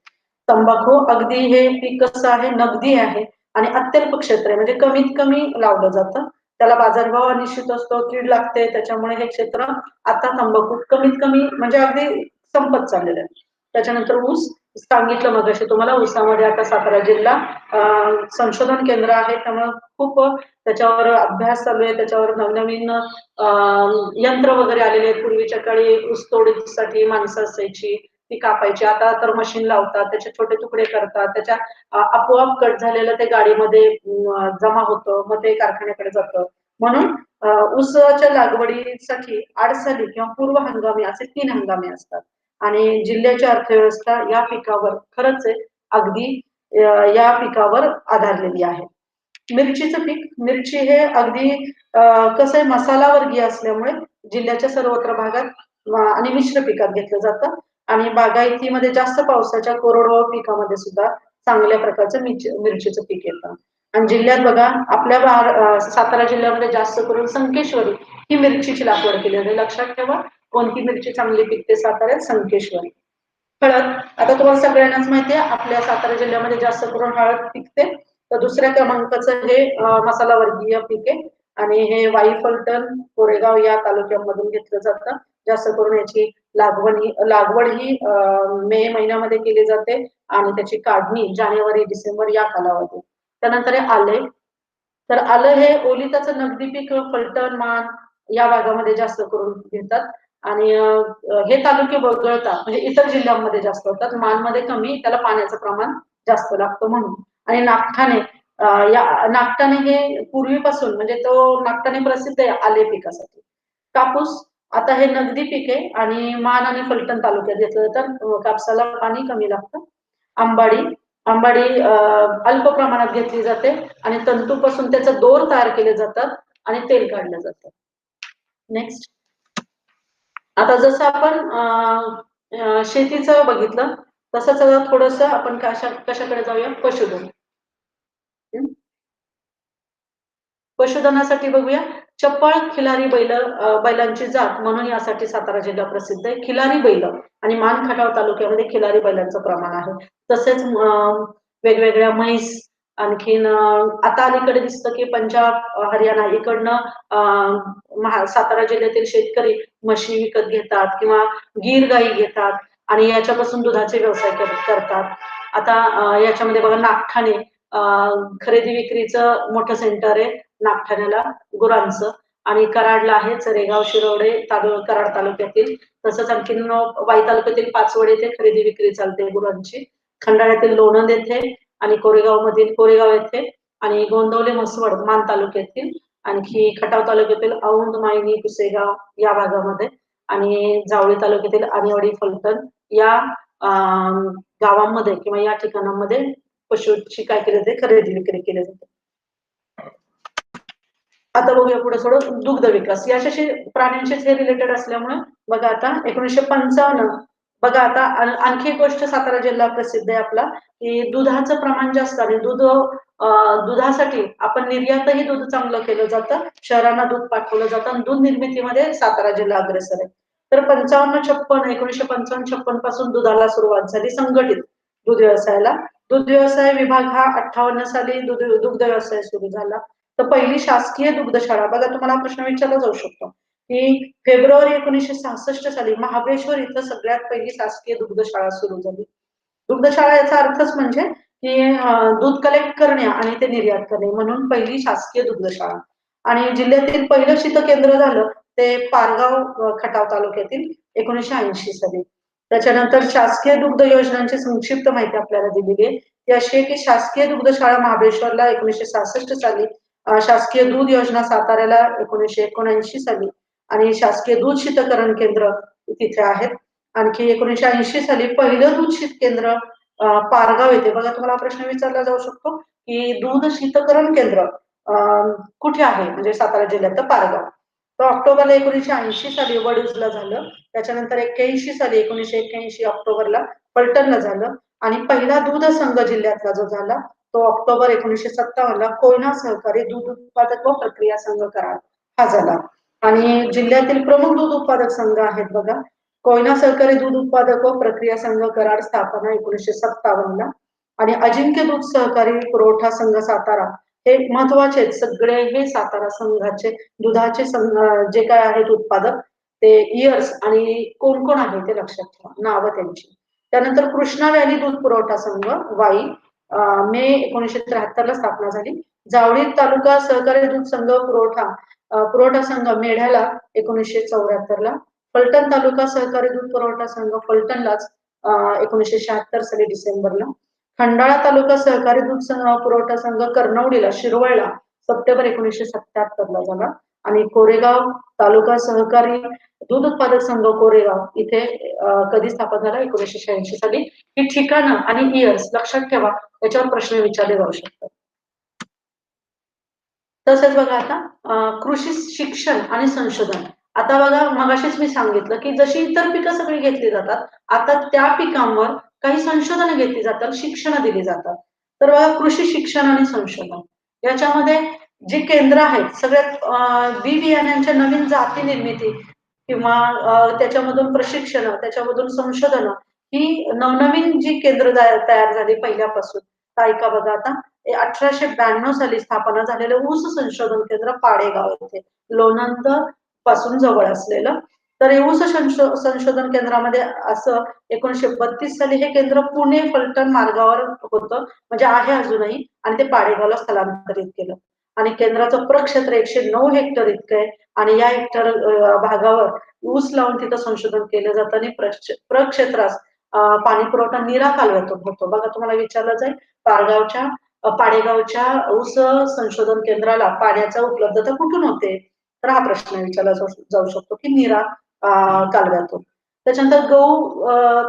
तंबाखू अगदी हे पीक कसं आहे, नगदी आहे आणि अत्यल्प क्षेत्र आहे म्हणजे कमीत कमी लावलं जातं. त्याला बाजारभाव अनिश्चित असतो, कीड लागते त्याच्यामुळे हे क्षेत्र आता तंबाखू कमीत कमी म्हणजे अगदी संपत चाललेलं आहे. त्याच्यानंतर ऊस सांगितलं मगाशी तुम्हाला ऊसामध्ये आता सातारा जिल्हा संशोधन केंद्र आहे त्यामुळे खूप त्याच्यावर अभ्यास चालू आहे, त्याच्यावर नवनवीन यंत्र वगैरे आलेले आहेत. पूर्वीच्या काळी ऊसतोडीसाठी माणसं असायची, ती कापायची. आता तर मशीन लावतात, त्याचे छोटे तुकडे करतात, त्याच्या आपोआप कट झालेलं ते गाडीमध्ये जमा होतं, मग ते कारखान्याकडे जातं. म्हणून ऊसाच्या लागवडीसाठी आडसाली किंवा पूर्व हंगामी असे 3 हंगामी असतात. आणि जिल्ह्याची अर्थव्यवस्था या पिकावर खरंच आहे अगदी या पिकावर आधारलेली आहे. मिरचीचं पीक, मिरची हे अगदी कसं आहे मसाला वर्गीय असल्यामुळे जिल्ह्याच्या सर्वत्र भागात आणि मिश्र पिकात घेतलं जातं आणि बागायतीमध्ये जास्त पावसाच्या कोरडवाहू पिकामध्ये सुद्धा चांगल्या प्रकारचं मिरचीचं पीक येतं. आणि जिल्ह्यात बघा आपल्या सातारा जिल्ह्यामध्ये जास्त करून संकेश्वरी ही मिरचीची लागवड केली जाते. लक्षात ठेवा कोणती मिरची चांगली पिकते साताऱ्यात? संकेश्वरी. हळद आता तुम्हाला सगळ्यांनाच माहिती आहे आपल्या सातारा जिल्ह्यामध्ये जास्त करून हळद पिकते. तर दुसऱ्या क्रमांकाचं हे मसाला वर्गीय पीक आहे आणि हे वाई फलटण कोरेगाव या तालुक्यांमधून घेतलं जातं. जास्त करून याची लागवड ही मे महिन्यामध्ये केली जाते आणि त्याची काढणी जानेवारी डिसेंबर या कालावधीत. त्यानंतर हे आले तर आलं हे ओलिताचं नगदी पीक फलटण मान या भागामध्ये जास्त करून घेतात आणि हे तालुके वगळता म्हणजे इतर जिल्ह्यांमध्ये जास्त होतात. मानमध्ये कमी त्याला पाण्याचं प्रमाण जास्त लागतं म्हणून. आणि नागठाणे या नागठाणे हे पूर्वीपासून म्हणजे तो नागठाणे प्रसिद्ध आहे आले पिकासाठी. कापूस आता हे नगदी पीक आहे आणि मान आणि फलटण तालुक्यात घेतलं तर कापसाला पाणी कमी लागतं. आंबाडी आंबाडी अल्प प्रमाणात घेतली जाते आणि तंतूपासून त्याचं दोर तयार केले जातात आणि तेल काढलं जातं. नेक्स्ट आता जसं आपण शेतीचं बघितलं तसंच थोडंसं आपण कशाकडे जाऊया पशुधन. पशुधनासाठी बघूया चप्पळ खिलारी बैलांची जात म्हणून यासाठी सातारा जिल्हा प्रसिद्ध आहे. खिलारी बैल आणि मान खटाव तालुक्यामध्ये खिलारी बैलांचं प्रमाण आहे. तसेच वेगवेगळ्या म्हैस आणखीन आता अलीकडे दिसतं की पंजाब हरियाणा इकडनं सातारा जिल्ह्यातील शेतकरी म्हशी विकत घेतात किंवा गीर गाई घेतात आणि याच्यापासून दुधाचे व्यवसाय करतात. आता याच्यामध्ये बघा नागठाणे खरेदी विक्रीचं मोठं सेंटर आहे नागठाण्याला गुरांचं आणि कराडला आहे चरेगाव शिरवडे कराड तालुक्यातील. तसंच आणखीन वाई तालुक्यातील पाचवड येथे खरेदी विक्री चालते गुरांची. खंडाळ्यातील लोणंद येथे आणि कोरेगाव येथे आणि गोंदवले म्हसवड मान तालुक्यातील आणखी खटाव तालुक्यातील औंध मायनी पुसेगाव या भागामध्ये आणि जावळी तालुक्यातील आनेवाडी फलटण या गावांमध्ये किंवा या ठिकाणांमध्ये पशुची काय केली जाते खरेदी विक्री केली जाते. आता बघूया पुढे थोडं दुग्ध विकास याच्याशी प्राण्यांशीच हे रिलेटेड असल्यामुळे बघा आता 1955 बघा आता आणखी एक गोष्ट सातारा जिल्हा प्रसिद्ध आहे आपला की दुधाचं प्रमाण जास्त आणि दुधासाठी आपण निर्यातही दूध चांगलं केलं जातं. शहरांना दूध पाठवलं जातं आणि दूध निर्मितीमध्ये सातारा जिल्हा अग्रेसर आहे. तर 1955 पासून दुधाला सुरुवात झाली संघटित दूध व्यवसायाला. दूध व्यवसाय विभाग हा 58 साली दुग्ध व्यवसाय सुरू झाला. तर पहिली शासकीय दुग्धशाळा बघा तुम्हाला प्रश्न विचारला जाऊ शकतो की फेब्रुवारी 1966 साली महाबळेश्वर इथं सगळ्यात पहिली शासकीय दुग्धशाळा सुरू झाली. दुग्धशाळा याचा अर्थच म्हणजे की दूध कलेक्ट करणे आणि ते निर्यात करणे म्हणून पहिली शासकीय दुग्धशाळा. आणि जिल्ह्यातील पहिलं शीतकेंद्र झालं ते पारगाव खटाव तालुक्यातील 1980 साली. त्याच्यानंतर शासकीय दुग्ध योजनांची संक्षिप्त माहिती आपल्याला दिलेली आहे. ती अशी आहे की शासकीय दुग्धशाळा महाबळेश्वरला 1966 साली शासकीय दूध योजना साताऱ्याला 1979 साली आणि शासकीय दूध शीतकरण केंद्र तिथे आहेत. आणखी 1980 साली पहिलं दूध शीत केंद्र पारगाव येथे. बघा तुम्हाला प्रश्न विचारला जाऊ शकतो, की दूध शीतकरण केंद्र कुठे आहे? म्हणजे सातारा जिल्ह्यातलं पारगाव. तर ऑक्टोबर 1980 साली वडूजला झालं. त्याच्यानंतर 81 साली 1981 ऑक्टोबरला फलटणला झालं आणि पहिला दूध संघ जिल्ह्यातला जो झाला तो ऑक्टोबर 1957ला कोयना सहकारी दूध उत्पादक व प्रक्रिया संघ करार हा झाला. आणि जिल्ह्यातील प्रमुख दूध उत्पादक संघ आहेत बघा. कोयना सहकारी दूध उत्पादक व प्रक्रिया संघ करार स्थापना 1957ला आणि अजिंक्य दूध सहकारी पुरवठा संघ सातारा हे महत्वाचे आहेत. सगळे हे सातारा संघाचे दुधाचे जे काय आहेत उत्पादक ते इयर्स आणि कोण कोण आहे ते लक्षात ठेवा, नावं त्यांची. त्यानंतर कृष्णा व्हॅली दूध पुरवठा संघ वाई मे 1973 ला स्थापना झाली. जावळी तालुका सहकारी दूध संघ पुरवठा संघ मेढ्याला 1974 ला. फलटण तालुका सहकारी दूध पुरवठा संघ फलटणलाच 1976 साली डिसेंबरला. खंडाळा तालुका सहकारी दूध पुरवठा संघ कर्णवडीला शिरवळला सप्टेंबर 1977 ला झाला. आणि कोरेगाव तालुका सहकारी दूध उत्पादक संघ कोरेगाव इथे कधी स्थापन झाला? 1986 साली. ही ठिकाणं आणि इयर्स लक्षात ठेवा, त्याच्यावर प्रश्न विचारले जाऊ शकतात. तसेच बघा आता कृषी शिक्षण आणि संशोधन. आता बघा मगाशीच मी सांगितलं, की जशी इतर पिकं सगळी घेतली जातात, आता त्या पिकांवर काही संशोधनं घेतली जातात, शिक्षणं दिली जातात. तर बघा कृषी शिक्षण आणि संशोधन याच्यामध्ये जी केंद्र आहेत सगळ्यात बी बियाण्यांच्या नवीन जाती निर्मिती किंवा त्याच्यामधून प्रशिक्षण, त्याच्यामधून संशोधन ही नवनवीन जी केंद्र तयार झाली पहिल्यापासून. तर ऐका बघा आता 1892 साली स्थापना झालेलं ऊस संशोधन केंद्र पाडेगाव येथे लोणंद पासून जवळ असलेलं. तर हे ऊस संशोधन केंद्रामध्ये असं 1932 साली हे केंद्र पुणे फलटण मार्गावर होतं, म्हणजे आहे अजूनही आणि ते पाडेगावला स्थलांतरित केलं. आणि केंद्राचं प्रक्षेत्र 109 हेक्टर इतकं आहे आणि या हेक्टर भागावर ऊस लावून तिथं संशोधन केलं जातं आणि प्रक्षेत्रास पाणी पुरवठा नीरा कालव्यातून होतो. बघा तुम्हाला विचारलं जाईल पाडेगावच्या ऊस संशोधन केंद्राला पाण्याचा उपलब्धता कुठून होते? तर हा प्रश्न विचारला जाऊ शकतो, की नीरा कालव्यातून. त्याच्यानंतर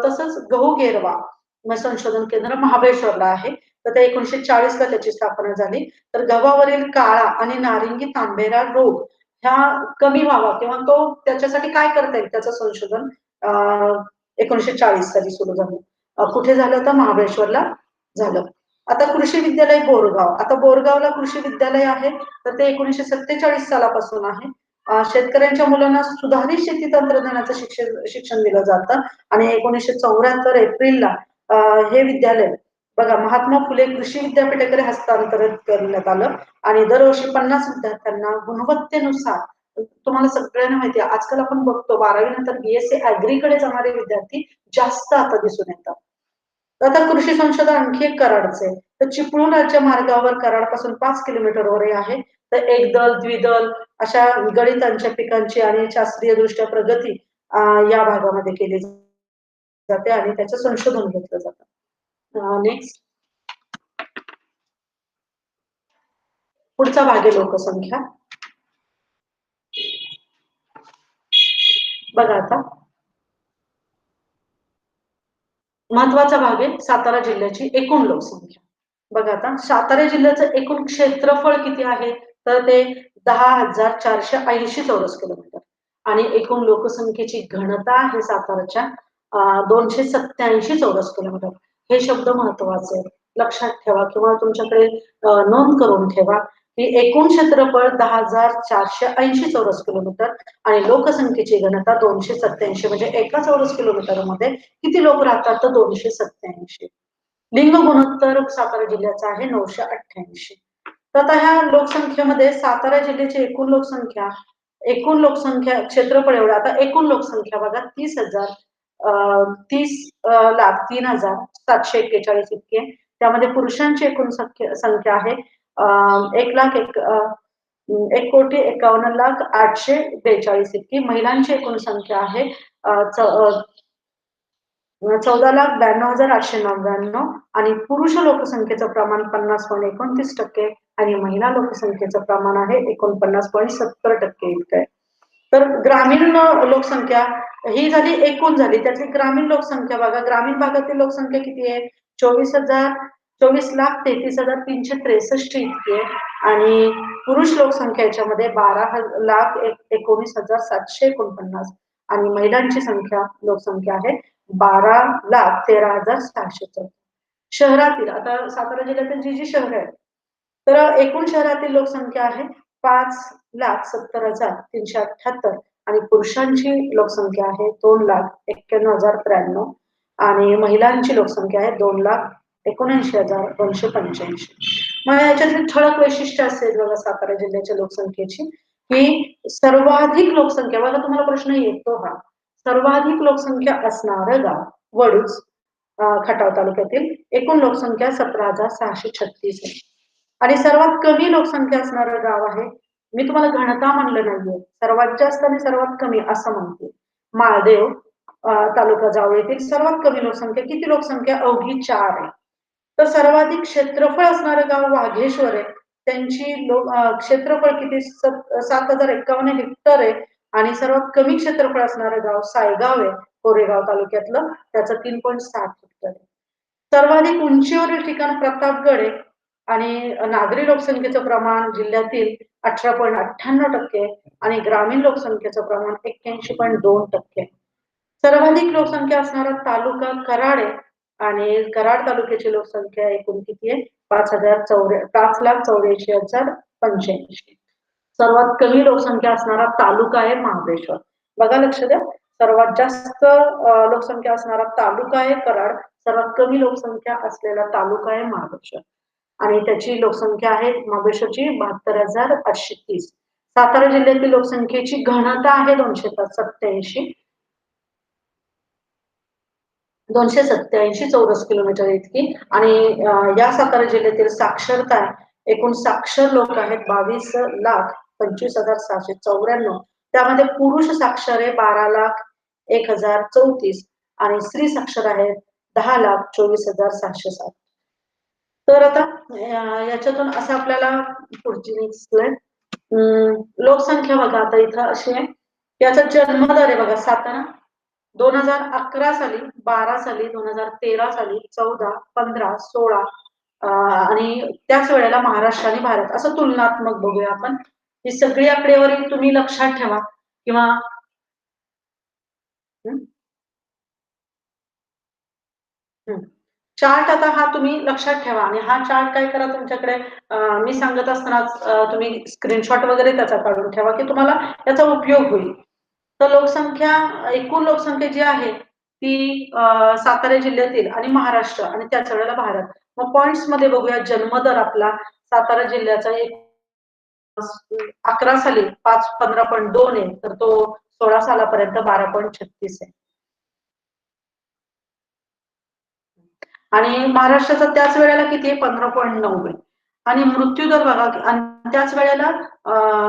तसंच गहू गेरवा संशोधन केंद्र महाबळेश्वरला आहे. तर ते 1940 ला त्याची स्थापना झाली. तर गव्हावरील काळा आणि नारिंगी तांबेरा रोग ह्या कमी व्हावा किंवा तो त्याच्यासाठी काय करता येईल त्याचं संशोधन 1940 साली सुरू झालं. कुठे झालं होतं? महाबळेश्वरला झालं. आता कृषी विद्यालय बोरगाव. आता बोरगावला कृषी विद्यालय आहे, तर ते 1947 सालापासून आहे. शेतकऱ्यांच्या मुलांना सुधारित शेती तंत्रज्ञानाचं शिक्षण दिलं जातं आणि 1974 एप्रिलला हे विद्यालय बघा महात्मा फुले कृषी विद्यापीठाकडे हस्तांतरित करण्यात आलं आणि दरवर्षी 50 विद्यार्थ्यांना गुणवत्तेनुसार तुम्हाला सगळ्यांना माहिती आहे आजकाल आपण बघतो 12वी नंतर बीएससी ऍग्रीकडे जाणारे विद्यार्थी जास्त आता दिसून येतात. आता कृषी संशोधन आणखी एक कराडचं आहे. तर चिपळूण राज्य मार्गावर कराडपासून 5 किलोमीटरवर हे आहे. तर एकदल, द्विदल अशा गणितांच्या पिकांची आणि शास्त्रीय दृष्ट्या प्रगती या भागामध्ये केली जाते आणि त्याचं संशोधन घेतलं जातं. नेक्स्ट पुढचा भाग आहे लोकसंख्या. बघा आता महत्वाचा भाग आहे सातारा जिल्ह्याची एकूण लोकसंख्या. बघा आता सातारा जिल्ह्याचं एकूण क्षेत्रफळ किती आहे? तर ते 10,480 चौरस किलोमीटर आणि एकूण लोकसंख्येची घनता आहे साताराच्या 287 चौरस किलोमीटर. हे शब्द महत्वाचे आहेत. लक्षात ठेवा किंवा तुमच्याकडे नोंद करून ठेवा की एकूण क्षेत्रफळ 10,480 चौरस किलोमीटर आणि लोकसंख्येची घनता 287 म्हणजे एका चौरस किलोमीटर मध्ये किती लोक राहतात? तर 287. लिंग गुणोत्तर सातारा जिल्ह्याचा आहे 988. तर आता ह्या लोकसंख्येमध्ये सातारा जिल्ह्याची एकूण लोकसंख्या क्षेत्रफळ एवढं. आता एकूण लोकसंख्या बघा 30 लाख 3,741 इतकी आहे. त्यामध्ये पुरुषांची एकूण संख्या आहे 1,51,842 इतकी. महिलांची एकूण संख्या आहे 14,92,899 आणि पुरुष लोकसंख्येचं प्रमाण 50.29% आणि महिला लोकसंख्येचं प्रमाण आहे 49.70% इतकं आहे. तर ग्रामीण लोकसंख्या ही झाली एकूण झाली. त्यातली ग्रामीण लोकसंख्या बघा, ग्रामीण भागातील लोकसंख्या किती आहे? 24,33,363 इतकी आहे आणि पुरुष लोकसंख्या याच्यामध्ये 12,19,749 आणि महिलांची लोकसंख्या आहे 12,13,600. शहरातील आता सातारा जिल्ह्यातील जी शहर आहेत तर एकूण शहरातील लोकसंख्या आहे 5,70,378 आणि पुरुषांची लोकसंख्या आहे 2,91,093 आणि महिलांची लोकसंख्या आहे 2,79,285. मग याच्यातली ठळक वैशिष्ट्य असेल बघा सातारा जिल्ह्याच्या लोकसंख्येची की सर्वाधिक लोकसंख्या बघा तुम्हाला प्रश्न येतो हा सर्वाधिक लोकसंख्या असणारं गाव वडूज खटाव तालुक्यातील एकूण लोकसंख्या 17,636 आहे आणि सर्वात कमी लोकसंख्या असणारं गाव आहे मी तुम्हाला घनता म्हणलं नाहीये सर्वात जास्त आणि सर्वात कमी असं म्हणते माळदेव तालुका जावळ येथील सर्वात कमी लोकसंख्या किती लोकसंख्या अवघी 4 आहे तर सर्वाधिक क्षेत्रफळ असणारं गाव वाघेश्वर आहे त्यांची क्षेत्रफळ किती 7,051 हेक्टर आहे आणि सर्वात कमी क्षेत्रफळ असणारं गाव सायगाव आहे कोरेगाव तालुक्यातलं त्याचं 3.7 हेक्टर आहे सर्वाधिक उंचीवरील ठिकाण प्रतापगड आहे आणि नागरी लोकसंख्येचं प्रमाण जिल्ह्यातील 18.98% आणि ग्रामीण लोकसंख्येचं प्रमाण 81.2% सर्वाधिक लोकसंख्या असणारा तालुका कराड आहे आणि कराड तालुक्याची लोकसंख्या एकूण किती आहे 5,84,85. सर्वात कमी लोकसंख्या असणारा तालुका आहे महाबळेश्वर बघा लक्ष द्या सर्वात जास्त लोकसंख्या असणारा तालुका आहे कराड सर्वात कमी लोकसंख्या असलेला तालुका आहे महाबळेश्वर आणि त्याची लोकसंख्या आहे महाबळेश्वरची 72,830 सातारा जिल्ह्यातील लोकसंख्येची घनता आहे 287 चौरस किलोमीटर इतकी आणि या सातारा जिल्ह्यातील साक्षरता एकूण साक्षर लोक आहेत 22,25,694 त्यामध्ये पुरुष साक्षर आहे 12,01,034 आणि स्त्री साक्षर आहेत 10,24,707 तर आता याच्यातून असं आपल्याला पुढची नेक्स्ट स्लाइड लोकसंख्या बघा आता इथं अशी आहे याचा जन्मदर आहे बघा सातारा 2011 साली 12 साली 2013 साली 14 15 16 आणि त्याच वेळेला महाराष्ट्र आणि भारत असं तुलनात्मक बघूया आपण ही सगळी आकडेवारी तुम्ही लक्षात ठेवा किंवा चार्ट आता हा तुम्ही लक्षात ठेवा आणि हा चार्ट काय करा तुमच्याकडे मी सांगत असताना तुम्ही स्क्रीनशॉट वगैरे त्याचा काढून ठेवा की तुम्हाला याचा उपयोग होईल तर लोकसंख्या एकूण लोकसंख्या जी आहे ती सातारा जिल्ह्यातील आणि महाराष्ट्र आणि त्याच वेळेला भारत मग पॉइंट्स मध्ये बघूया जन्मदर आपला सातारा जिल्ह्याचा 11 साली 15.2 आहे तर तो 16 सालापर्यंत 12.36 आहे आणि महाराष्ट्राचा त्याच वेळेला किती आहे 15.9 आहे आणि मृत्यूदर बघा आणि त्याच वेळेला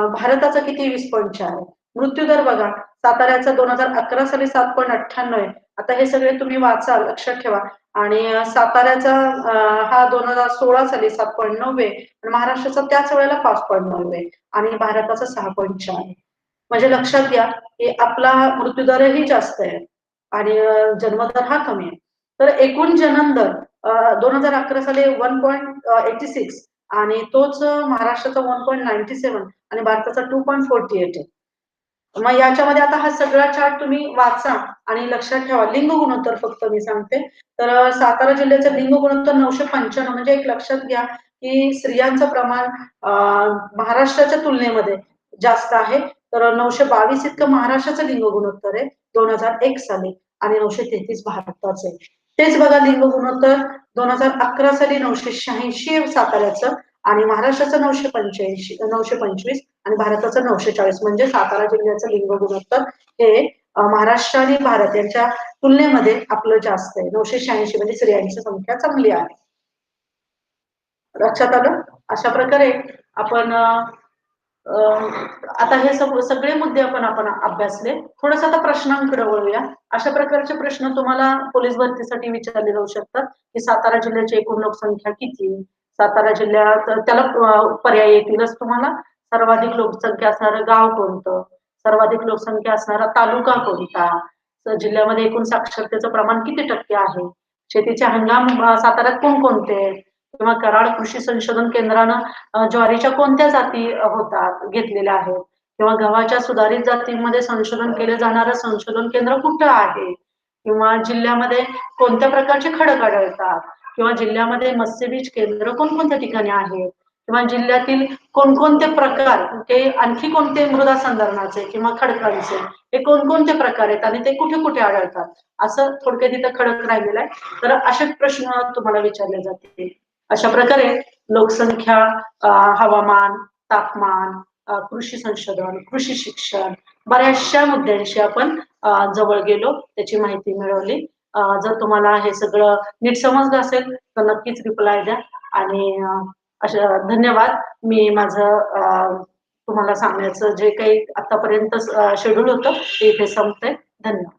भारताचा किती 20.4 आहे मृत्यूदर बघा साताऱ्याचा 2011 साली 7.98 आहे आता हे सगळे तुम्ही वाचा लक्षात ठेवा आणि साताऱ्याचा हा 2016 साली 7.9 आहे आणि महाराष्ट्राचा त्याच वेळेला 5.9 आहे आणि भारताचा 6.4 आहे म्हणजे लक्षात घ्या की आपला मृत्यूदरही जास्त आहे आणि जन्मदर हा कमी आहे तर एकूण जन्म दर 2011 साली 1.86 आणि तोच महाराष्ट्राचा 1.97 आणि भारताचा 2.48 आहे मग याच्यामध्ये आता हा सगळा चार्ट तुम्ही वाचा आणि लक्षात ठेवा लिंग गुणोत्तर फक्त मी सांगते तर सातारा जिल्ह्याचं लिंग गुणोत्तर 995 म्हणजे एक लक्षात घ्या की स्त्रियांचं प्रमाण महाराष्ट्राच्या तुलनेमध्ये जास्त आहे तर 922 इतकं महाराष्ट्राचं लिंग गुणोत्तर आहे 2001 साली आणि 933 भारताचे तेच बघा लिंग गुणोत्तर 2011 साली 986 साताऱ्याचं आणि महाराष्ट्राचं 925 आणि भारताचं 940 म्हणजे सातारा जिल्ह्याचं लिंग गुणोत्तर हे महाराष्ट्र आणि भारत यांच्या तुलनेमध्ये आपलं जास्त आहे 986 म्हणजे स्त्रियांची संख्या चांगली आहे लक्षात आलं अशा प्रकारे आपण अ, आता हे सगळे मुद्दे आपण अभ्यासले. थोडंसं आता प्रश्नांकडे वळूया. अशा प्रकारचे प्रश्न तुम्हाला पोलीस भरतीसाठी विचारले जाऊ शकतात, की सातारा जिल्ह्याची एकूण लोकसंख्या किती? सातारा जिल्ह्यात त्याला पर्याय येतीलच तुम्हाला. सर्वाधिक लोकसंख्या असणारं गाव कोणतं? सर्वाधिक लोकसंख्या असणारा तालुका कोणता? जिल्ह्यामध्ये एकूण साक्षरतेचं प्रमाण किती टक्के आहे? शेतीचे हंगाम साताऱ्यात कोणकोणते आहेत? किंवा कराड कृषी संशोधन केंद्रानं ज्वारीच्या कोणत्या जाती होतात घेतलेल्या आहेत किंवा गव्हाच्या सुधारित जातींमध्ये संशोधन केले जाणारं संशोधन केंद्र कुठं आहे किंवा जिल्ह्यामध्ये कोणत्या प्रकारचे खडक आढळतात किंवा जिल्ह्यामध्ये मत्स्यबीज केंद्र कोणकोणत्या ठिकाणी आहेत किंवा जिल्ह्यातील कोणकोणते प्रकार ते आणखी कोणते मृदा संधारणाचे किंवा खडकांचे हे कोणकोणते प्रकार आहेत आणि ते कुठे कुठे आढळतात असं थोडक्यात इथं खडक राहिलेलं आहे तर असे प्रश्न तुम्हाला विचारले जातील अशा प्रकारे लोकसंख्या, हवामान, तापमान, कृषी संशोधन, कृषी शिक्षण बऱ्याचशा मुद्द्यांशी आपण जवळ गेलो, त्याची माहिती मिळवली. जर तुम्हाला हे सगळं नीट समजलं असेल तर नक्कीच रिप्लाय द्या आणि अशा धन्यवाद. मी माझं तुम्हाला सांगण्याचं जे काही आतापर्यंत शेड्यूल होतं ते इथे संपतंय. धन्यवाद.